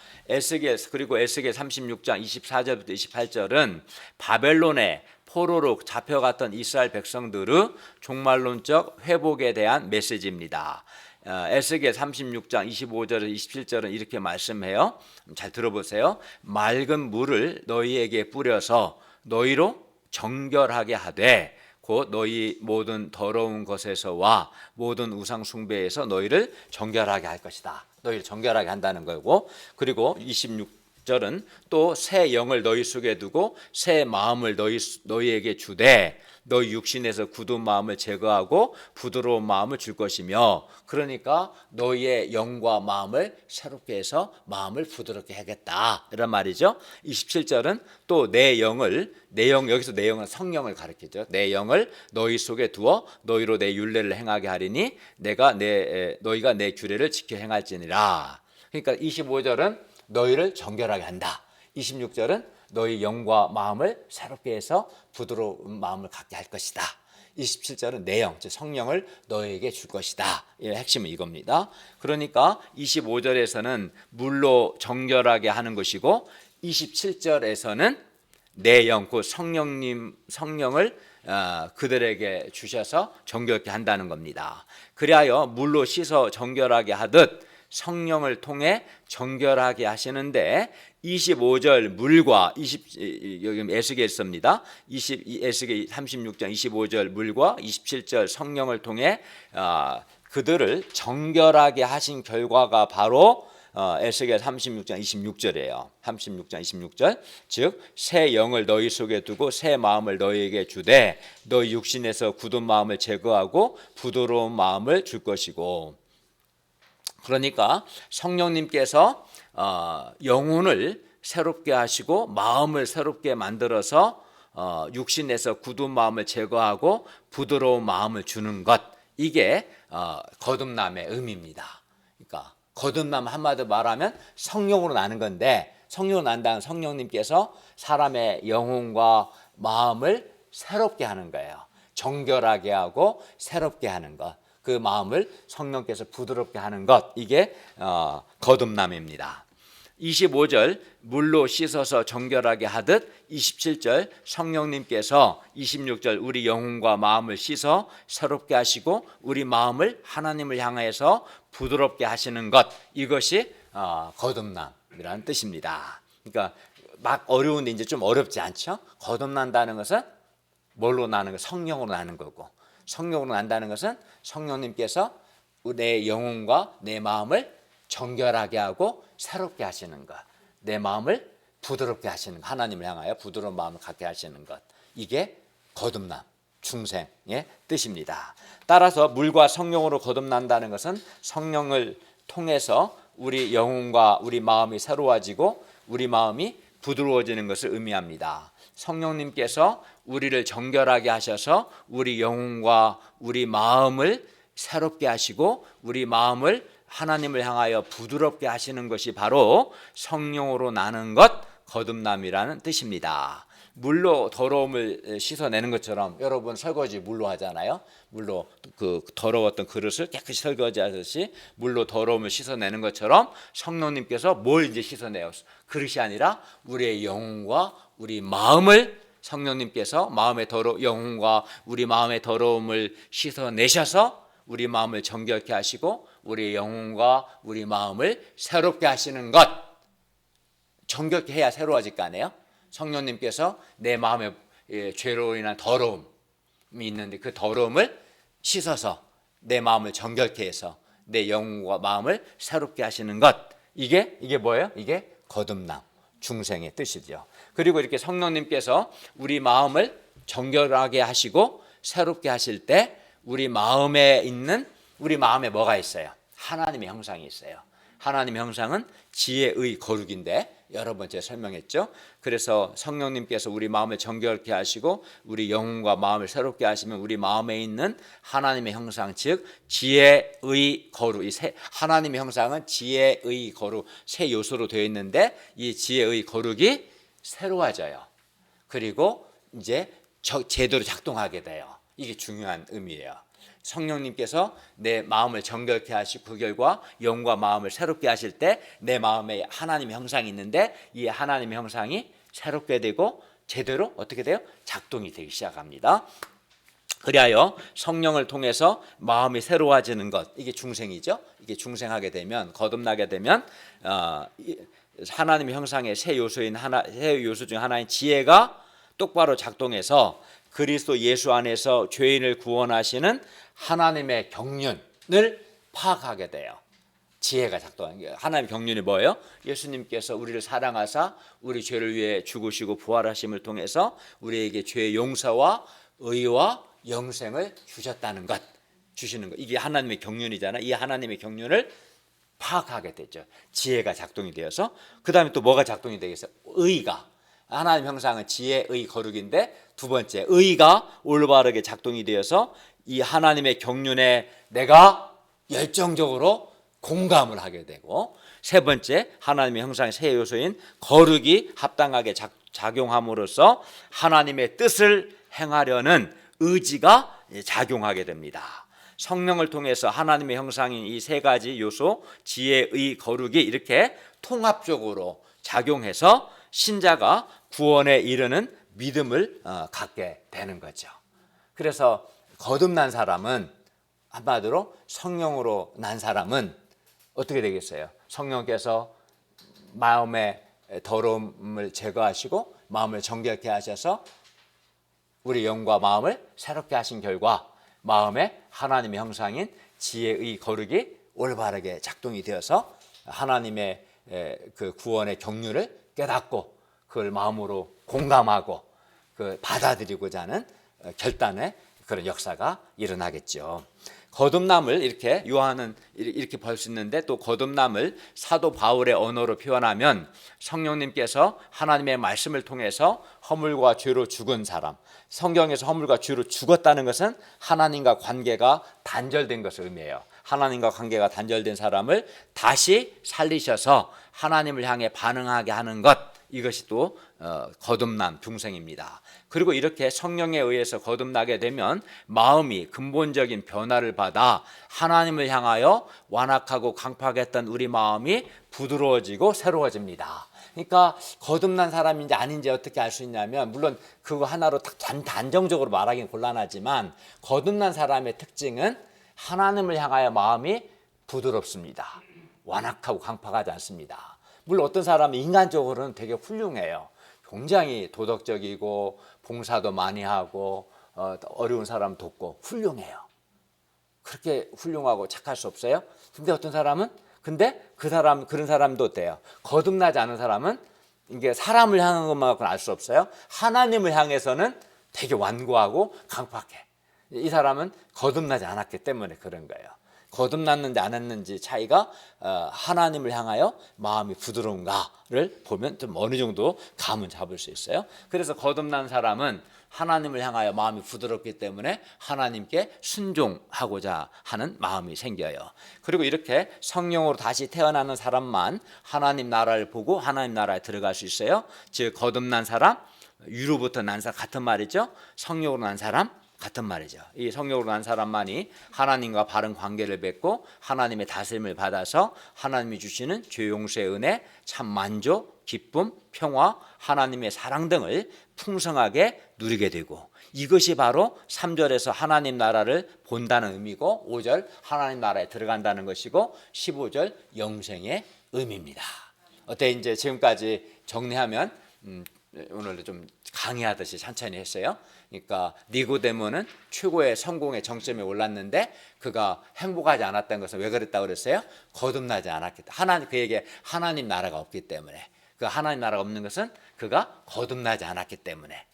Speaker 1: 그리고 에스겔 36장 24절부터 28절은 바벨론의 포로로 잡혀갔던 이스라엘 백성들의 종말론적 회복에 대한 메시지입니다. 에스겔 36장 25절에서 27절은 이렇게 말씀해요. 잘 들어보세요. 맑은 물을 너희에게 뿌려서 너희로 정결하게 하되 곧 너희 모든 더러운 것에서와 모든 우상 숭배에서 너희를 정결하게 할 것이다. 너희를 정결하게 한다는 거고, 그리고 26절은 또 새 영을 너희 속에 두고 새 마음을 너희에게 주되 너희 육신에서 굳은 마음을 제거하고 부드러운 마음을 줄 것이며, 그러니까 너희의 영과 마음을 새롭게 해서 마음을 부드럽게 하겠다 이런 말이죠. 27절은 또 여기서 내 영은 성령을 가리키죠. 내 영을 너희 속에 두어 너희로 내 율례를 행하게 하리니 너희가 내 규례를 지켜 행할지니라. 그러니까 25절은 너희를 정결하게 한다. 26절은 너희 영과 마음을 새롭게 해서 부드러운 마음을 갖게 할 것이다. 27절은 내 영, 즉 성령을 너희에게 줄 것이다. 핵심은 이겁니다. 그러니까 25절에서는 물로 정결하게 하는 것이고 27절에서는 내 영, 곧 성령을 그들에게 주셔서 정결케 한다는 겁니다. 그리하여 물로 씻어 정결하게 하듯 성령을 통해 정결하게 하시는데 25절 물과 여기 에스겔서입니다. 에스겔 36장 25절 물과 27절 성령을 통해 그들을 정결하게 하신 결과가 바로 에스겔 36장 26절이에요. 36장 26절 즉 새 영을 너희 속에 두고 새 마음을 너희에게 주되 너희 육신에서 굳은 마음을 제거하고 부드러운 마음을 줄 것이고, 그러니까 성령님께서 영혼을 새롭게 하시고 마음을 새롭게 만들어서 육신에서 굳은 마음을 제거하고 부드러운 마음을 주는 것, 이게 거듭남의 의미입니다. 그러니까 거듭남 한마디로 말하면 성령으로 나는 건데, 성령으로 난다는 성령님께서 사람의 영혼과 마음을 새롭게 하는 거예요. 정결하게 하고 새롭게 하는 것, 그 마음을 성령께서 부드럽게 하는 것, 이게 거듭남입니다. 25절 물로 씻어서 정결하게 하듯 27절 성령님께서 26절 우리 영혼과 마음을 씻어 새롭게 하시고 우리 마음을 하나님을 향해서 부드럽게 하시는 것, 이것이 거듭남이라는 뜻입니다. 그러니까 막 어려운데 이제 좀 어렵지 않죠? 거듭난다는 것은 뭘로 나는 거? 성령으로 나는 거고, 성령으로 난다는 것은 성령님께서 내 영혼과 내 마음을 정결하게 하고 새롭게 하시는 것, 내 마음을 부드럽게 하시는 것, 하나님을 향하여 부드러운 마음을 갖게 하시는 것, 이게 거듭남, 중생의 뜻입니다. 따라서 물과 성령으로 거듭난다는 것은 성령을 통해서 우리 영혼과 우리 마음이 새로워지고 우리 마음이 부드러워지는 것을 의미합니다. 성령님께서 우리를 정결하게 하셔서 우리 영혼과 우리 마음을 새롭게 하시고 우리 마음을 하나님을 향하여 부드럽게 하시는 것이 바로 성령으로 나는 것, 거듭남이라는 뜻입니다. 물로 더러움을 씻어내는 것처럼, 여러분 설거지 물로 하잖아요. 물로 그 더러웠던 그릇을 깨끗이 설거지하듯이 물로 더러움을 씻어내는 것처럼 성령님께서 뭘 이제 씻어내요? 그릇이 아니라 우리의 영혼과 우리 마음을 성령님께서 영혼과 우리 마음의 더러움을 씻어내셔서 우리 마음을 정결케 하시고 우리 영혼과 우리 마음을 새롭게 하시는 것. 정결케 해야 새로워질 거 아니에요? 성령님께서 내 마음에 죄로 인한 더러움이 있는데 그 더러움을 씻어서 내 마음을 정결케 해서 내 영혼과 마음을 새롭게 하시는 것. 이게 뭐예요? 이게 거듭남, 중생의 뜻이죠. 그리고 이렇게 성령님께서 우리 마음을 정결하게 하시고 새롭게 하실 때 우리 마음에 뭐가 있어요? 하나님의 형상이 있어요. 하나님의 형상은 지혜의 거룩인데 여러 번째 설명했죠. 그래서 성령님께서 우리 마음을 정결케 하시고 우리 영혼과 마음을 새롭게 하시면 우리 마음에 있는 하나님의 형상, 즉 지혜의 거룩, 하나님의 형상은 지혜의 거룩 세 요소로 되어 있는데 이 지혜의 거룩이 새로워져요. 그리고 이제 제대로 작동하게 돼요. 이게 중요한 의미예요. 성령님께서 내 마음을 정결케 하시고 그 결과 영과 마음을 새롭게 하실 때 내 마음에 하나님의 형상이 있는데 이 하나님의 형상이 새롭게 되고 제대로 어떻게 돼요? 작동이 되기 시작합니다. 그리하여 성령을 통해서 마음이 새로워지는 것, 이게 중생이죠. 이게 중생하게 되면, 거듭나게 되면 하나님의 형상의 세 요소 중 하나인 지혜가 똑바로 작동해서 그리스도 예수 안에서 죄인을 구원하시는 하나님의 경륜을 파악하게 돼요. 지혜가 작동하는 거예요. 하나님의 경륜이 뭐예요? 예수님께서 우리를 사랑하사 우리 죄를 위해 죽으시고 부활하심을 통해서 우리에게 죄의 용서와 의와 영생을 주시는 것. 이게 하나님의 경륜이잖아. 이 하나님의 경륜을 파악하게 되죠. 지혜가 작동이 되어서 그 다음에 또 뭐가 작동이 되겠어요? 의가. 하나님 형상은 지혜의 거룩인데 두 번째 의가 올바르게 작동이 되어서 이 하나님의 경륜에 내가 열정적으로 공감을 하게 되고 세 번째 하나님의 형상의 세 요소인 거룩이 합당하게 작용함으로써 하나님의 뜻을 행하려는 의지가 작용하게 됩니다. 성령을 통해서 하나님의 형상인 이 세 가지 요소 지혜의 거룩이 이렇게 통합적으로 작용해서 신자가 구원에 이르는 믿음을 갖게 되는 거죠. 그래서 거듭난 사람은 한마디로 성령으로 난 사람은 어떻게 되겠어요? 성령께서 마음의 더러움을 제거하시고 마음을 정결케 하셔서 우리 영과 마음을 새롭게 하신 결과 마음에 하나님의 형상인 지혜의 거룩이 올바르게 작동이 되어서 하나님의 그 구원의 경륜을 깨닫고 그걸 마음으로 공감하고 그 받아들이고자 하는 결단의 그런 역사가 일어나겠죠. 거듭남을 이렇게 요한은 이렇게 볼 수 있는데 또 거듭남을 사도 바울의 언어로 표현하면 성령님께서 하나님의 말씀을 통해서 허물과 죄로 죽은 사람, 성경에서 허물과 죄로 죽었다는 것은 하나님과 관계가 단절된 것을 의미해요. 하나님과 관계가 단절된 사람을 다시 살리셔서 하나님을 향해 반응하게 하는 것, 이것이 또 거듭남 중생입니다. 그리고 이렇게 성령에 의해서 거듭나게 되면 마음이 근본적인 변화를 받아 하나님을 향하여 완악하고 강팍했던 우리 마음이 부드러워지고 새로워집니다. 그러니까 거듭난 사람인지 아닌지 어떻게 알 수 있냐면 물론 그거 하나로 단정적으로 말하기는 곤란하지만 거듭난 사람의 특징은 하나님을 향하여 마음이 부드럽습니다. 완악하고 강팍하지 않습니다. 물론 어떤 사람은 인간적으로는 되게 훌륭해요. 굉장히 도덕적이고 봉사도 많이 하고 어려운 사람 돕고 훌륭해요. 그렇게 훌륭하고 착할 수 없어요? 근데 어떤 사람은 그런 사람도 어때요? 거듭나지 않은 사람은 이게 사람을 향한 것만 갖고는 알 수 없어요. 하나님을 향해서는 되게 완고하고 강팍해. 이 사람은 거듭나지 않았기 때문에 그런 거예요. 거듭났는지 안 했는지 차이가 하나님을 향하여 마음이 부드러운가를 보면 좀 어느 정도 감은 잡을 수 있어요. 그래서 거듭난 사람은 하나님을 향하여 마음이 부드럽기 때문에 하나님께 순종하고자 하는 마음이 생겨요. 그리고 이렇게 성령으로 다시 태어나는 사람만 하나님 나라를 보고 하나님 나라에 들어갈 수 있어요. 즉 거듭난 사람, 유로부터 난 사람 같은 말이죠. 성령으로 난 사람 같은 말이죠. 이 성령으로 난 사람만이 하나님과 바른 관계를 맺고 하나님의 다스림을 받아서 하나님이 주시는 죄 용서의 은혜, 참 만족, 기쁨, 평화, 하나님의 사랑 등을 풍성하게 누리게 되고 이것이 바로 3절에서 하나님 나라를 본다는 의미고 5절 하나님 나라에 들어간다는 것이고 15절 영생의 의미입니다. 어때 이제 지금까지 정리하면 오늘도 좀 강의하듯이 천천히 했어요. 그러니까 니고데모는 최고의 성공의 정점에 올랐는데 그가 행복하지 않았다는 것은 왜 그랬다고 그랬어요? 거듭나지 않았기 때문에 그에게 하나님 나라가 없기 때문에 그 하나님 나라가 없는 것은 그가 거듭나지 않았기 때문에.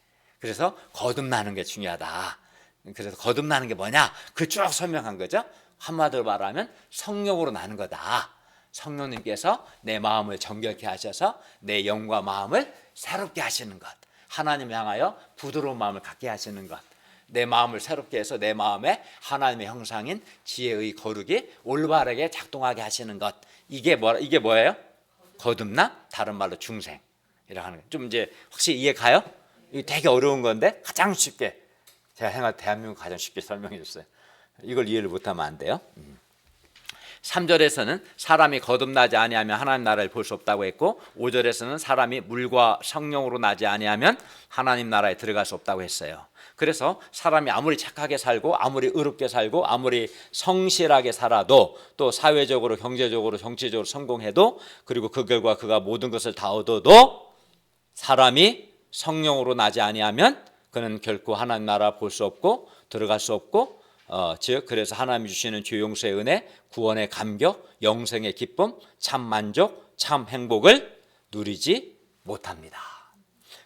Speaker 1: 그래서 거듭나는 게 중요하다. 그래서 거듭나는 게 뭐냐? 그 쭉 설명한 거죠. 한마디로 말하면 성령으로 나는 거다. 성령님께서 내 마음을 정결케 하셔서 내 영과 마음을 새롭게 하시는 것. 하나님을 향하여 부드러운 마음을 갖게 하시는 것. 내 마음을 새롭게 해서 내 마음에 하나님의 형상인 지혜의 거룩이 올바르게 작동하게 하시는 것. 이게 뭐예요? 거듭남? 다른 말로 중생이라고 하는 거예요. 좀 이제 확실히 이해 가요? 이게 되게 어려운 건데 가장 쉽게 제가 생각 대한민국 가장 쉽게 설명해 줬어요. 이걸 이해를 못하면 안 돼요. 3절에서는 사람이 거듭나지 아니하면 하나님 나라를 볼 수 없다고 했고 5절에서는 사람이 물과 성령으로 나지 아니하면 하나님 나라에 들어갈 수 없다고 했어요. 그래서 사람이 아무리 착하게 살고 아무리 의롭게 살고 아무리 성실하게 살아도 또 사회적으로 경제적으로 정치적으로 성공해도 그리고 그 결과 그가 모든 것을 다 얻어도 사람이 성령으로 나지 아니하면 그는 결코 하나님 나라 볼 수 없고 들어갈 수 없고 즉 그래서 하나님이 주시는 죄 용서의 은혜, 구원의 감격, 영생의 기쁨, 참 만족, 참 행복을 누리지 못합니다.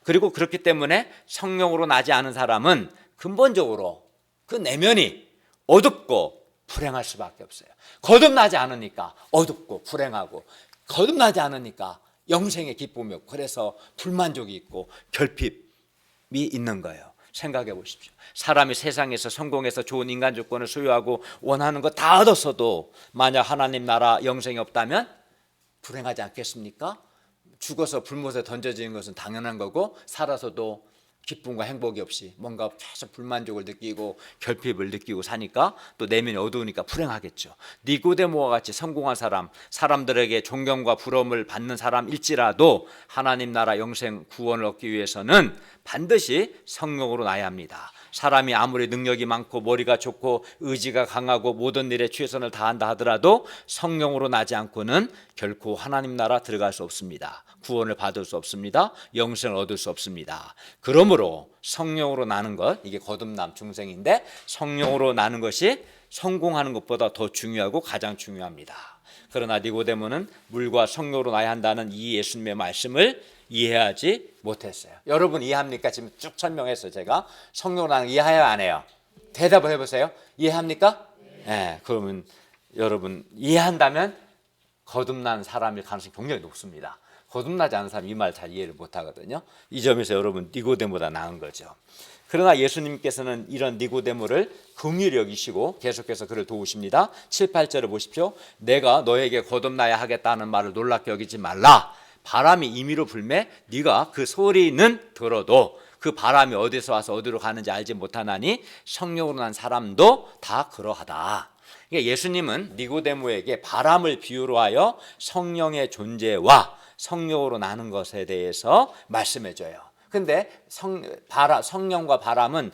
Speaker 1: 그리고 그렇기 때문에 성령으로 나지 않은 사람은 근본적으로 그 내면이 어둡고 불행할 수밖에 없어요. 거듭나지 않으니까 어둡고 불행하고 거듭나지 않으니까 영생의 기쁨이 없고 그래서 불만족이 있고 결핍이 있는 거예요. 생각해 보십시오. 사람이 세상에서 성공해서 좋은 인간 조건을 소유하고 원하는 거 다 얻었어도 만약 하나님 나라 영생이 없다면 불행하지 않겠습니까? 죽어서 불못에 던져지는 것은 당연한 거고 살아서도 기쁨과 행복이 없이 뭔가 계속 불만족을 느끼고 결핍을 느끼고 사니까 또 내면이 어두우니까 불행하겠죠. 니고데모와 같이 성공한 사람, 사람들에게 존경과 부러움을 받는 사람일지라도 하나님 나라 영생 구원을 얻기 위해서는 반드시 성령으로 나야 합니다. 사람이 아무리 능력이 많고 머리가 좋고 의지가 강하고 모든 일에 최선을 다한다 하더라도 성령으로 나지 않고는 결코 하나님 나라 들어갈 수 없습니다. 구원을 받을 수 없습니다. 영생을 얻을 수 없습니다. 그러므로 성령으로 나는 것, 이게 거듭남 중생인데 성령으로 나는 것이 성공하는 것보다 더 중요하고 가장 중요합니다. 그러나 니고데모는 물과 성령으로 나야 한다는 이 예수님의 말씀을 이해하지 못했어요. 여러분 이해합니까? 지금 쭉 설명했어요. 제가 성령으로 나는 거 이해해요, 안 해요? 대답을 해보세요. 이해합니까? 네, 그러면 여러분 이해한다면 거듭난 사람일 가능성이 굉장히 높습니다. 거듭나지 않은 사람이 이 말 잘 이해를 못하거든요. 이 점에서 여러분 니고데모보다 나은 거죠. 그러나 예수님께서는 이런 니고데모를 긍휼히 여기시고 계속해서 그를 도우십니다. 7, 8절을 보십시오. 내가 너에게 거듭나야 하겠다는 말을 놀랍게 여기지 말라. 바람이 임의로 불매 네가 그 소리는 들어도 그 바람이 어디서 와서 어디로 가는지 알지 못하나니 성령으로 난 사람도 다 그러하다. 그러니까 예수님은 니고데모에게 바람을 비유로 하여 성령의 존재와 성령으로 나는 것에 대해서 말씀해줘요. 근데 성령과 바람은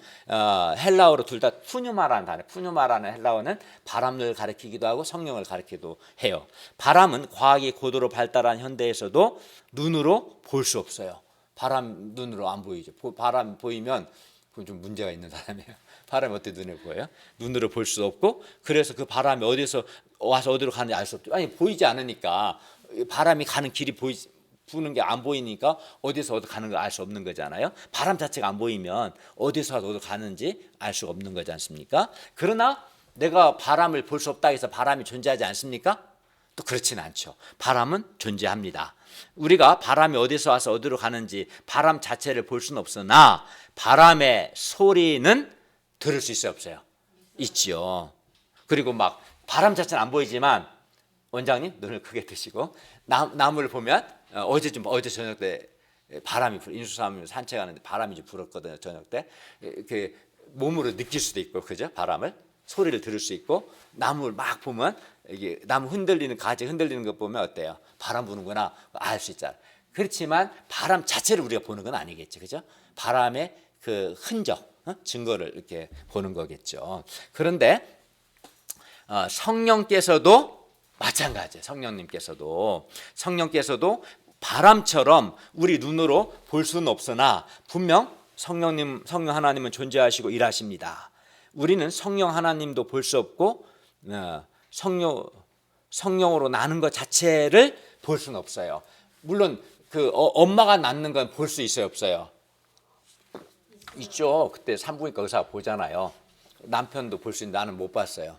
Speaker 1: 헬라어로 둘 다 푸뉴마라는 단어, 푸뉴마라는 헬라어는 바람을 가리키기도 하고 성령을 가리키기도 해요. 바람은 과학이 고도로 발달한 현대에서도 눈으로 볼 수 없어요. 바람 눈으로 안 보이죠. 바람 보이면 그건 좀 문제가 있는 사람이에요. 바람이 어떻게 눈에 보여요? 눈으로 볼 수 없고 그래서 그 바람이 어디서 와서 어디로 가는지 알 수 없죠. 아니 보이지 않으니까 바람이 가는 길이 부는 게 안 보이니까 어디서 어디 가는 걸 알 수 없는 거잖아요. 바람 자체가 안 보이면 어디서 어디 가는지 알 수 없는 거지 않습니까? 그러나 내가 바람을 볼 수 없다 해서 바람이 존재하지 않습니까? 또 그렇지는 않죠. 바람은 존재합니다. 우리가 바람이 어디서 와서 어디로 가는지 바람 자체를 볼 수는 없으나 바람의 소리는 들을 수 있어요, 없어요? 있죠. 그리고 막 바람 자체는 안 보이지만 원장님 눈을 크게 뜨시고 나무를 보면 어제 저녁 때 바람이 인수사무 산책하는데 바람이 좀 불었거든요. 저녁 때 그 몸으로 느낄 수도 있고 그죠? 바람을 소리를 들을 수 있고 나무를 막 보면 이게 나무 흔들리는 가지 흔들리는 것 보면 어때요? 바람 부는구나 알 수 있잖아요. 그렇지만 바람 자체를 우리가 보는 건 아니겠죠, 그죠? 바람의 그 흔적, 증거를 이렇게 보는 거겠죠. 그런데 성령께서도 마찬가지예요. 성령께서도 바람처럼 우리 눈으로 볼 수는 없으나 분명 성령 하나님은 존재하시고 일하십니다. 우리는 성령 하나님도 볼 수 없고 성령으로 나는 것 자체를 볼 수는 없어요. 물론 엄마가 낳는 건 볼 수 있어요, 없어요? 있죠. 그때 산부인과 의사가 보잖아요. 남편도 볼 수 있는데 나는 못 봤어요.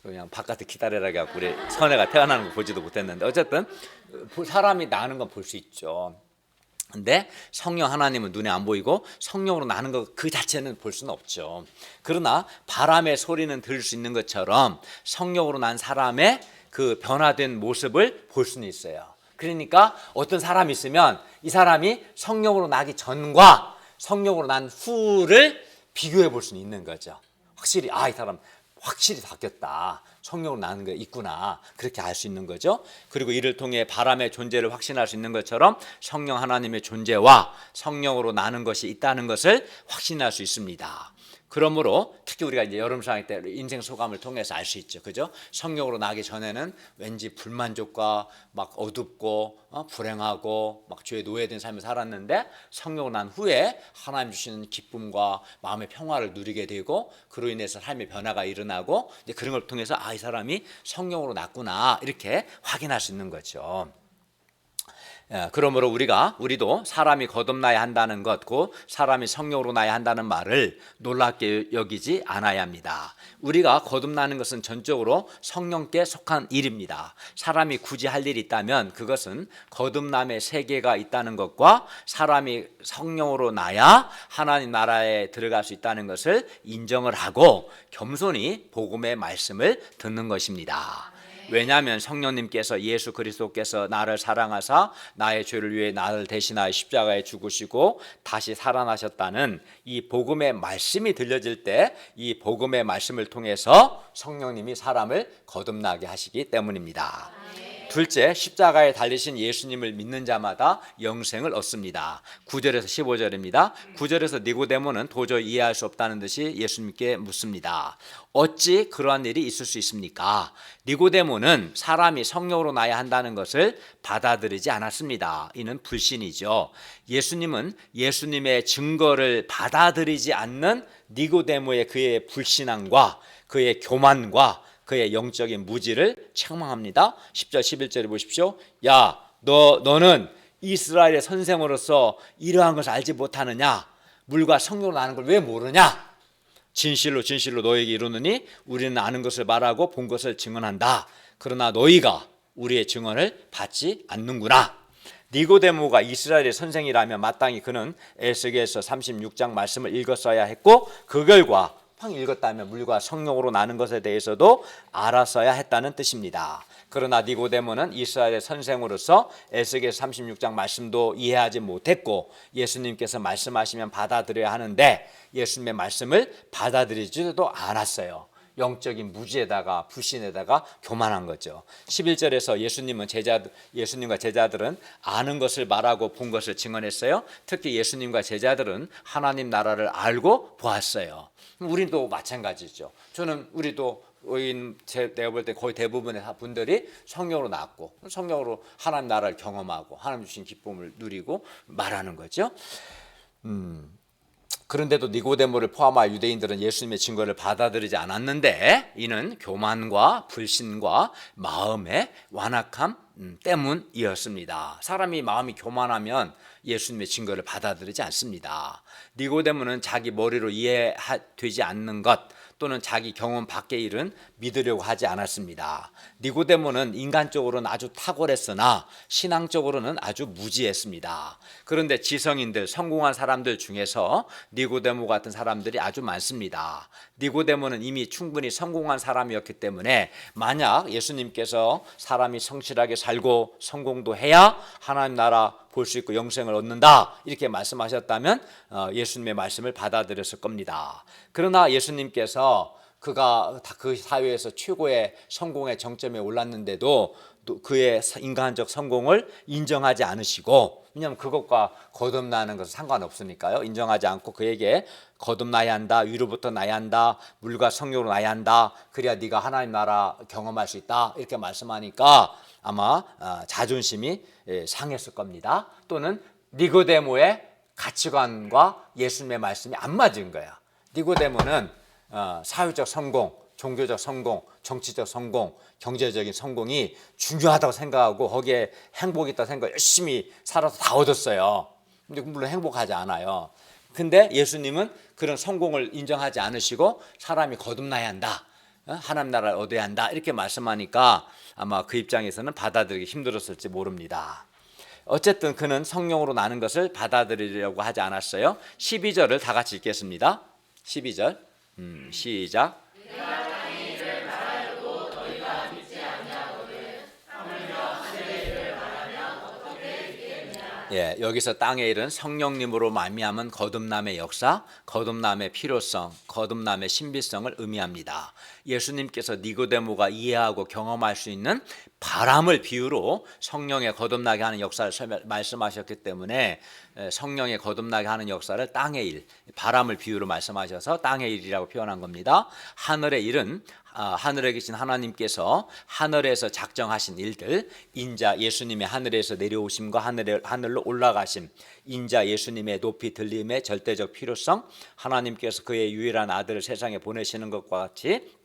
Speaker 1: 그냥 바깥에 기다리라 해갖고 우리 선혜가 태어나는 거 보지도 못했는데 어쨌든 사람이 나는 건 볼 수 있죠. 근데 성령 하나님은 눈에 안 보이고 성령으로 나는 것 그 자체는 볼 수는 없죠. 그러나 바람의 소리는 들을 수 있는 것처럼 성령으로 난 사람의 그 변화된 모습을 볼 수는 있어요. 그러니까 어떤 사람이 있으면 이 사람이 성령으로 나기 전과 성령으로 난 후를 비교해 볼 수는 있는 거죠. 확실히 이 사람 확실히 바뀌었다. 성령으로 나는 게 있구나. 그렇게 알 수 있는 거죠. 그리고 이를 통해 바람의 존재를 확신할 수 있는 것처럼 성령 하나님의 존재와 성령으로 나는 것이 있다는 것을 확신할 수 있습니다. 그러므로 특히 우리가 이제 여름 상황 때 인생 소감을 통해서 알 수 있죠. 그죠? 성령으로 나기 전에는 왠지 불만족과 막 어둡고 불행하고 막 죄에 노예된 삶을 살았는데 성령으로 난 후에 하나님 주시는 기쁨과 마음의 평화를 누리게 되고 그로 인해서 삶의 변화가 일어나고 이제 그런 걸 통해서 이 사람이 성령으로 났구나 이렇게 확인할 수 있는 거죠. 그러므로 우리도 사람이 거듭나야 한다는 것, 곧 사람이 성령으로 나야 한다는 말을 놀랍게 여기지 않아야 합니다. 우리가 거듭나는 것은 전적으로 성령께 속한 일입니다. 사람이 굳이 할 일이 있다면 그것은 거듭남의 세계가 있다는 것과 사람이 성령으로 나야 하나님 나라에 들어갈 수 있다는 것을 인정을 하고 겸손히 복음의 말씀을 듣는 것입니다. 왜냐하면 성령님께서 예수 그리스도께서 나를 사랑하사 나의 죄를 위해 나를 대신하여 십자가에 죽으시고 다시 살아나셨다는 이 복음의 말씀이 들려질 때 이 복음의 말씀을 통해서 성령님이 사람을 거듭나게 하시기 때문입니다. 둘째, 십자가에 달리신 예수님을 믿는 자마다 영생을 얻습니다. 9절에서 15절입니다. 9절에서 니고데모는 도저히 이해할 수 없다는 듯이 예수님께 묻습니다. 어찌 그러한 일이 있을 수 있습니까? 니고데모는 사람이 성령으로 나야 한다는 것을 받아들이지 않았습니다. 이는 불신이죠. 예수님은 예수님의 증거를 받아들이지 않는 니고데모의 그의 불신함과 그의 교만과 그의 영적인 무지를 책망합니다. 10절 11절에 보십시오. 야, 너는 이스라엘의 선생으로서 이러한 것을 알지 못하느냐? 물과 성령으로 나는 걸 왜 모르냐? 진실로 진실로 너에게 이르노니 우리는 아는 것을 말하고 본 것을 증언한다. 그러나 너희가 우리의 증언을 받지 않는구나. 니고데모가 이스라엘의 선생이라면 마땅히 그는 에스겔서 36장 말씀을 읽었어야 했고 그 결과 읽었다면 물과 성령으로 나는 것에 대해서도 알았어야 했다는 뜻입니다. 그러나 니고데모는 이스라엘의 선생으로서 에스겔 36장 말씀도 이해하지 못했고 예수님께서 말씀하시면 받아들여야 하는데 예수님의 말씀을 받아들이지도 않았어요. 영적인 무지에다가 불신에다가 교만한 거죠. 11절에서 예수님과 제자들은 아는 것을 말하고 본 것을 증언했어요. 특히 예수님과 제자들은 하나님 나라를 알고 보았어요. 우리도 마찬가지죠. 우리도 내가 볼 때 거의 대부분의 분들이 성령으로 낳았고 성령으로 하나님 나라를 경험하고 하나님 주신 기쁨을 누리고 말하는 거죠. 그런데도 니고데모를 포함하여 유대인들은 예수님의 증거를 받아들이지 않았는데 이는 교만과 불신과 마음의 완악함 때문이었습니다. 사람이 마음이 교만하면 예수님의 증거를 받아들이지 않습니다. 니고데모는 자기 머리로 이해되지 않는 것 또는 자기 경험 밖의 일은 믿으려고 하지 않았습니다. 니고데모는 인간적으로는 아주 탁월했으나 신앙적으로는 아주 무지했습니다. 그런데 지성인들, 성공한 사람들 중에서 니고데모 같은 사람들이 아주 많습니다. 니고데모는 이미 충분히 성공한 사람이었기 때문에 만약 예수님께서 사람이 성실하게 살고 성공도 해야 하나님 나라 볼 수 있고 영생을 얻는다 이렇게 말씀하셨다면 예수님의 말씀을 받아들였을 겁니다. 그러나 예수님께서 그가 그 사회에서 최고의 성공의 정점에 올랐는데도 또 그의 인간적 성공을 인정하지 않으시고 왜냐하면 그것과 거듭나는 것은 상관없으니까요. 인정하지 않고 그에게 거듭나야 한다. 위로부터 나야 한다. 물과 성령으로 나야 한다. 그래야 네가 하나님 나라 경험할 수 있다. 이렇게 말씀하니까 아마 자존심이 상했을 겁니다. 또는 니고데모의 가치관과 예수님의 말씀이 안 맞은 거야. 니고데모는 사회적 성공 종교적 성공, 정치적 성공, 경제적인 성공이 중요하다고 생각하고 거기에 행복이 있다고 생각하고 열심히 살아서 다 얻었어요. 근데 물론 행복하지 않아요. 근데 예수님은 그런 성공을 인정하지 않으시고 사람이 거듭나야 한다, 하나님 나라를 얻어야 한다 이렇게 말씀하니까 아마 그 입장에서는 받아들이기 힘들었을지 모릅니다. 어쨌든 그는 성령으로 나는 것을 받아들이려고 하지 않았어요. 12절을 다 같이 읽겠습니다. 12절 시작. 예, 여기서 땅의 일은 성령님으로 말미암은 거듭남의 역사, 거듭남의 필요성, 거듭남의 신비성을 의미합니다. 예수님께서 니고데모가 이해하고 경험할 수 있는 바람을 비유로 성령의 거듭나게 하는 역사를 말씀하셨기 때문에 성령의 거듭나게 하는 역사를 땅의 일, 바람을 비유로 말씀하셔서 땅의 일이라고 표현한 겁니다. 하늘의 일은 하늘에 계신 하나님께서 하늘에서 작정하신 일들, 인자 예수님의 하늘에서 내려오심과 하늘로 올라가심, 인자 예수님의 높이 들림의 절대적 필요성, 하나님께서 그의 유일한 아들을 세상에 보내시는 것과 같이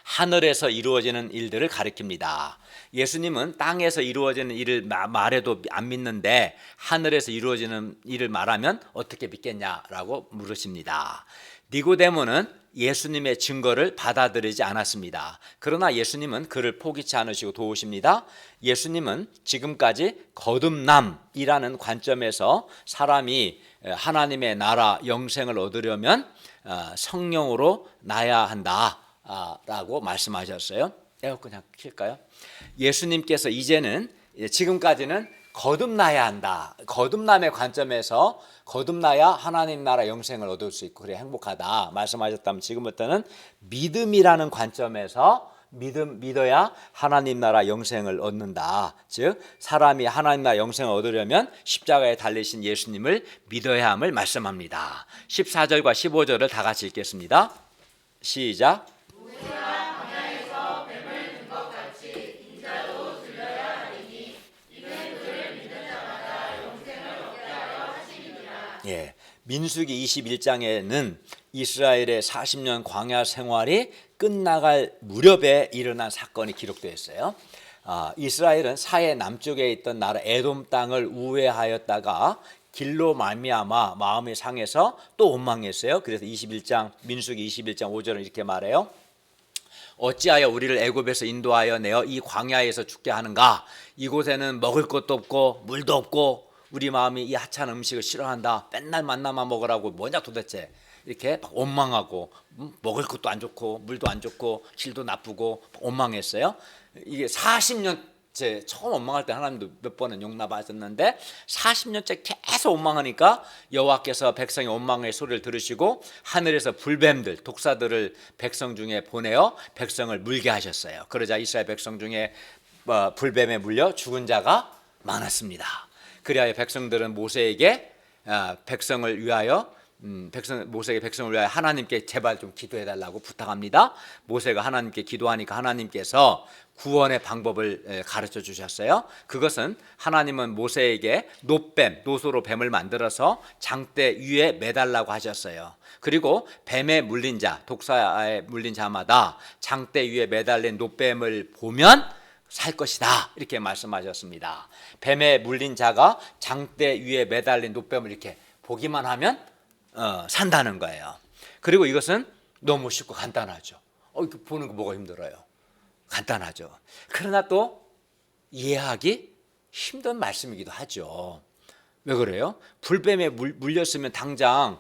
Speaker 1: 하늘에서 이루어지는 일들을 가리킵니다. 예수님은 땅에서 이루어지는 일을 말해도 안 믿는데 하늘에서 이루어지는 일을 말하면 어떻게 믿겠냐라고 물으십니다. 니고데모는 예수님의 증거를 받아들이지 않았습니다. 그러나 예수님은 그를 포기치 않으시고 도우십니다. 예수님은 지금까지 거듭남이라는 관점에서 사람이 하나님의 나라 영생을 얻으려면 성령으로 나야 한다 라고 말씀하셨어요. 에어컨 그냥 킬까요? 예수님께서 이제는 지금까지는 거듭나야 한다. 거듭남의 관점에서 거듭나야 하나님 나라 영생을 얻을 수 있고 그래 행복하다 말씀하셨다면 지금부터는 믿음이라는 관점에서 믿어야 하나님 나라 영생을 얻는다. 즉 사람이 하나님 나라 영생을 얻으려면 십자가에 달리신 예수님을 믿어야 함을 말씀합니다. 14절과 15절을 다 같이 읽겠습니다. 시작. 예, 민수기 21장에는 이스라엘의 40년 광야 생활이 끝나갈 무렵에 일어난 사건이 기록되어 있어요. 이스라엘은 사해 남쪽에 있던 나라 에돔 땅을 우회하였다가 길로 말미암아 마음이 상해서 또 원망했어요. 그래서 민수기 21장 5절은 이렇게 말해요. 어찌하여 우리를 애굽에서 인도하여 내어 이 광야에서 죽게 하는가? 이곳에는 먹을 것도 없고 물도 없고 우리 마음이 이 하찮은 음식을 싫어한다. 맨날 만나만 먹으라고 뭐냐 도대체. 이렇게 막 원망하고 먹을 것도 안 좋고 물도 안 좋고 질도 나쁘고 원망했어요. 이게 40년째 처음 원망할 때 하나님도 몇 번은 용납하셨는데 40년째 계속 원망하니까 여호와께서 백성의 원망의 소리를 들으시고 하늘에서 불뱀들 독사들을 백성 중에 보내어 백성을 물게 하셨어요. 그러자 이스라엘 백성 중에 불뱀에 물려 죽은 자가 많았습니다. 그리하여 백성들은 모세에게 백성을 위하여 하나님께 제발 좀 기도해달라고 부탁합니다. 모세가 하나님께 기도하니까 하나님께서 구원의 방법을 가르쳐 주셨어요. 그것은 하나님은 모세에게 노소로 뱀을 만들어서 장대 위에 매달라고 하셨어요. 그리고 뱀에 물린 자, 독사에 물린 자마다 장대 위에 매달린 노뱀을 보면 살 것이다 이렇게 말씀하셨습니다. 뱀에 물린 자가 장대 위에 매달린 노뱀을 이렇게 보기만 하면 산다는 거예요. 그리고 이것은 너무 쉽고 간단하죠. 보는 거 뭐가 힘들어요? 간단하죠. 그러나 또 이해하기 힘든 말씀이기도 하죠. 왜 그래요? 불뱀에 물렸으면 당장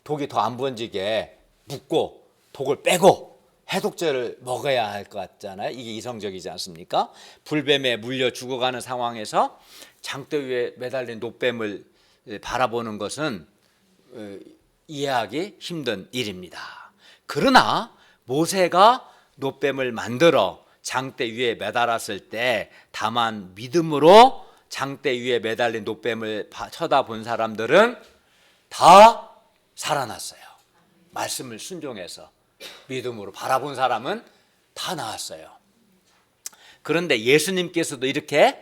Speaker 1: 독이 더 안 번지게 묶고 독을 빼고 해독제를 먹어야 할 것 같잖아요. 이게 이성적이지 않습니까? 불뱀에 물려 죽어가는 상황에서 장대 위에 매달린 노뱀을 바라보는 것은 이해하기 힘든 일입니다. 그러나 모세가 노뱀을 만들어 장대 위에 매달았을 때 다만 믿음으로 장대 위에 매달린 노뱀을 쳐다본 사람들은 다 살아났어요. 말씀을 순종해서 믿음으로 바라본 사람은 다 나았어요. 그런데 예수님께서도 이렇게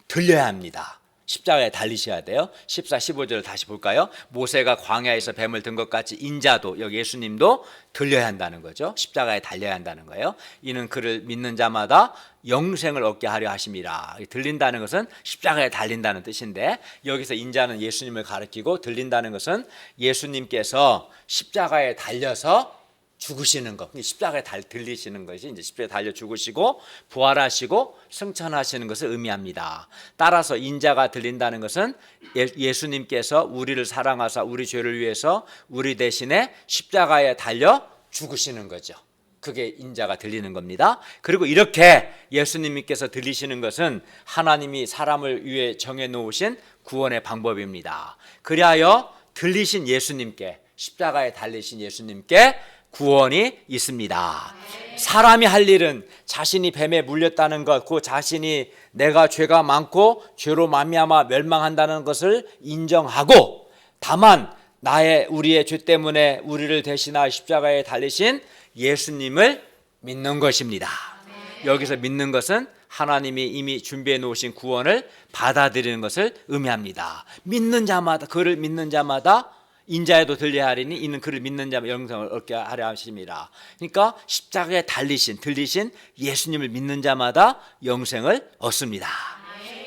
Speaker 1: 들려야 합니다. 십자가에 달리셔야 돼요. 14, 15절을 다시 볼까요? 모세가 광야에서 뱀을 든 것 같이 인자도, 여기 예수님도 들려야 한다는 거죠. 십자가에 달려야 한다는 거예요. 이는 그를 믿는 자마다 영생을 얻게 하려 하심이라. 들린다는 것은 십자가에 달린다는 뜻인데, 여기서 인자는 예수님을 가리키고 들린다는 것은 예수님께서 십자가에 달려서 죽으시는 것, 십자가에 들리시는 것이 이제 십자가에 달려 죽으시고 부활하시고 승천하시는 것을 의미합니다. 따라서 인자가 들린다는 것은 예수님께서 우리를 사랑하사 우리 죄를 위해서 우리 대신에 십자가에 달려 죽으시는 거죠. 그게 인자가 들리는 겁니다. 그리고 이렇게 예수님께서 들리시는 것은 하나님이 사람을 위해 정해 놓으신 구원의 방법입니다. 그리하여 들리신 예수님께, 십자가에 달리신 예수님께 구원이 있습니다. 사람이 할 일은 자신이 뱀에 물렸다는 것, 그 자신이 내가 죄가 많고 죄로 말미암아 멸망한다는 것을 인정하고, 다만 우리의 죄 때문에 우리를 대신하여 십자가에 달리신 예수님을 믿는 것입니다. 여기서 믿는 것은 하나님이 이미 준비해 놓으신 구원을 받아들이는 것을 의미합니다. 믿는 자마다, 그를 믿는 자마다 인자에도 들려야 하리니 이는 그를 믿는 자마다 영생을 얻게 하려 하심이라. 그러니까 십자가에 들리신 예수님을 믿는 자마다 영생을 얻습니다.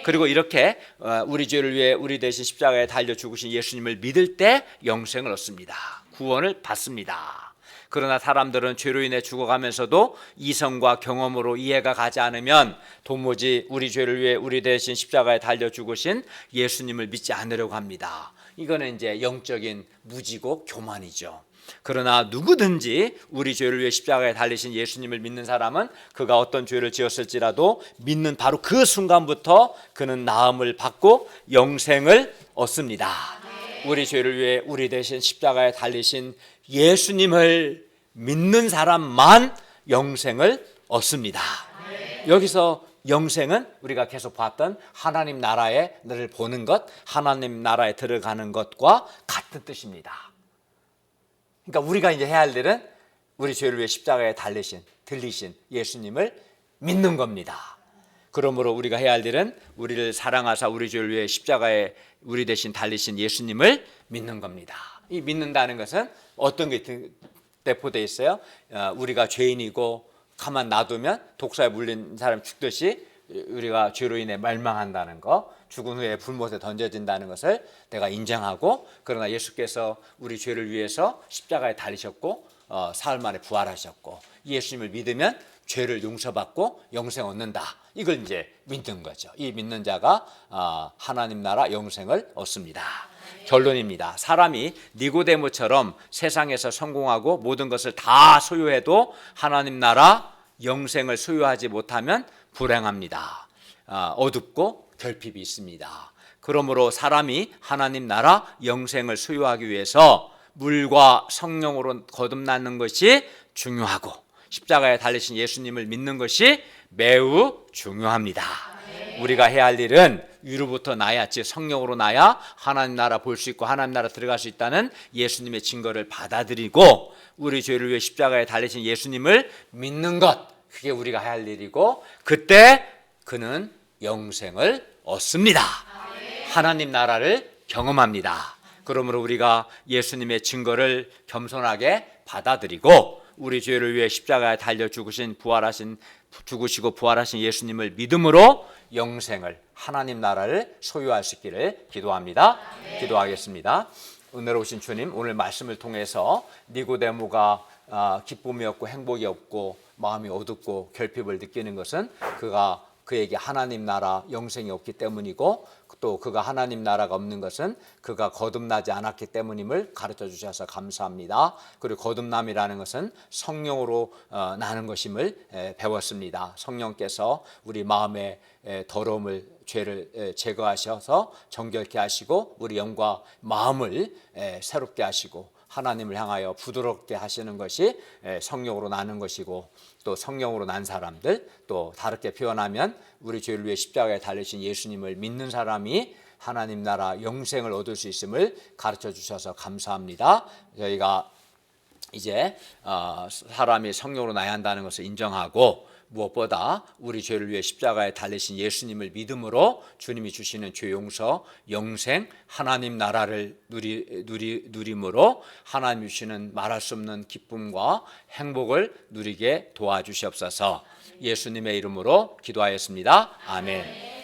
Speaker 1: 그리고 이렇게 우리 죄를 위해 우리 대신 십자가에 달려 죽으신 예수님을 믿을 때 영생을 얻습니다. 구원을 받습니다. 그러나 사람들은 죄로 인해 죽어가면서도 이성과 경험으로 이해가 가지 않으면 도무지 우리 죄를 위해 우리 대신 십자가에 달려 죽으신 예수님을 믿지 않으려고 합니다. 이거는 이제 영적인 무지고 교만이죠. 그러나 누구든지 우리 죄를 위해 십자가에 달리신 예수님을 믿는 사람은 그가 어떤 죄를 지었을지라도 믿는 바로 그 순간부터 그는 나음을 받고 영생을 얻습니다. 우리 죄를 위해 우리 대신 십자가에 달리신 예수님을 믿는 사람만 영생을 얻습니다. 여기서 영생은 우리가 계속 봤던 하나님 나라에 늘 보는 것, 하나님 나라에 들어가는 것과 같은 뜻입니다. 그러니까 우리가 이제 해야 할 일은 우리 죄를 위해 십자가에 들리신 예수님을 믿는 겁니다. 그러므로 우리가 해야 할 일은 우리를 사랑하사 우리 죄를 위해 십자가에 우리 대신 달리신 예수님을 믿는 겁니다. 이 믿는다는 것은 어떤 게 대포되어 있어요? 우리가 죄인이고 가만 놔두면 독사에 물린 사람 죽듯이 우리가 죄로 인해 멸망한다는 거, 죽은 후에 불못에 던져진다는 것을 내가 인정하고, 그러나 예수께서 우리 죄를 위해서 십자가에 달리셨고 사흘 만에 부활하셨고 예수님을 믿으면 죄를 용서받고 영생 얻는다. 이걸 이제 믿는 거죠. 이 믿는 자가 하나님 나라 영생을 얻습니다. 결론입니다. 사람이 니고데모처럼 세상에서 성공하고 모든 것을 다 소유해도 하나님 나라 영생을 소유하지 못하면 불행합니다. 어둡고 결핍이 있습니다. 그러므로 사람이 하나님 나라 영생을 소유하기 위해서 물과 성령으로 거듭나는 것이 중요하고 십자가에 달리신 예수님을 믿는 것이 매우 중요합니다. 우리가 해야 할 일은 위로부터 나야, 즉 성령으로 나야 하나님 나라 볼 수 있고 하나님 나라 들어갈 수 있다는 예수님의 증거를 받아들이고 우리 죄를 위해 십자가에 달리신 예수님을 믿는 것, 그게 우리가 해야 할 일이고, 그때 그는 영생을 얻습니다. 하나님 나라를 경험합니다. 그러므로 우리가 예수님의 증거를 겸손하게 받아들이고 우리 죄를 위해 십자가에 달려 죽으시고 부활하신 예수님을 믿음으로 영생을, 하나님 나라를 소유할 수 있기를 기도합니다. 기도하겠습니다. 은혜로우신 주님, 오늘 말씀을 통해서 니고데모가 기쁨이 없고 행복이 없고 마음이 어둡고 결핍을 느끼는 것은 그에게 하나님 나라 영생이 없기 때문이고, 또 그가 하나님 나라가 없는 것은 그가 거듭나지 않았기 때문임을 가르쳐 주셔서 감사합니다. 그리고 거듭남이라는 것은 성령으로 나는 것임을 배웠습니다. 성령께서 우리 마음의 더러움을, 죄를 제거하셔서 정결케 하시고 우리 영과 마음을 새롭게 하시고 하나님을 향하여 부드럽게 하시는 것이 성령으로 나는 것이고, 또 성령으로 난 사람들, 또 다르게 표현하면 우리 죄를 위해 십자가에 달리신 예수님을 믿는 사람이 하나님 나라 영생을 얻을 수 있음을 가르쳐 주셔서 감사합니다. 저희가 이제 사람이 성령으로 나야 한다는 것을 인정하고 무엇보다 우리 죄를 위해 십자가에 달리신 예수님을 믿음으로 주님이 주시는 죄 용서, 영생, 하나님 나라를 누림으로 하나님 주시는 말할 수 없는 기쁨과 행복을 누리게 도와주시옵소서. 예수님의 이름으로 기도하였습니다. 아멘.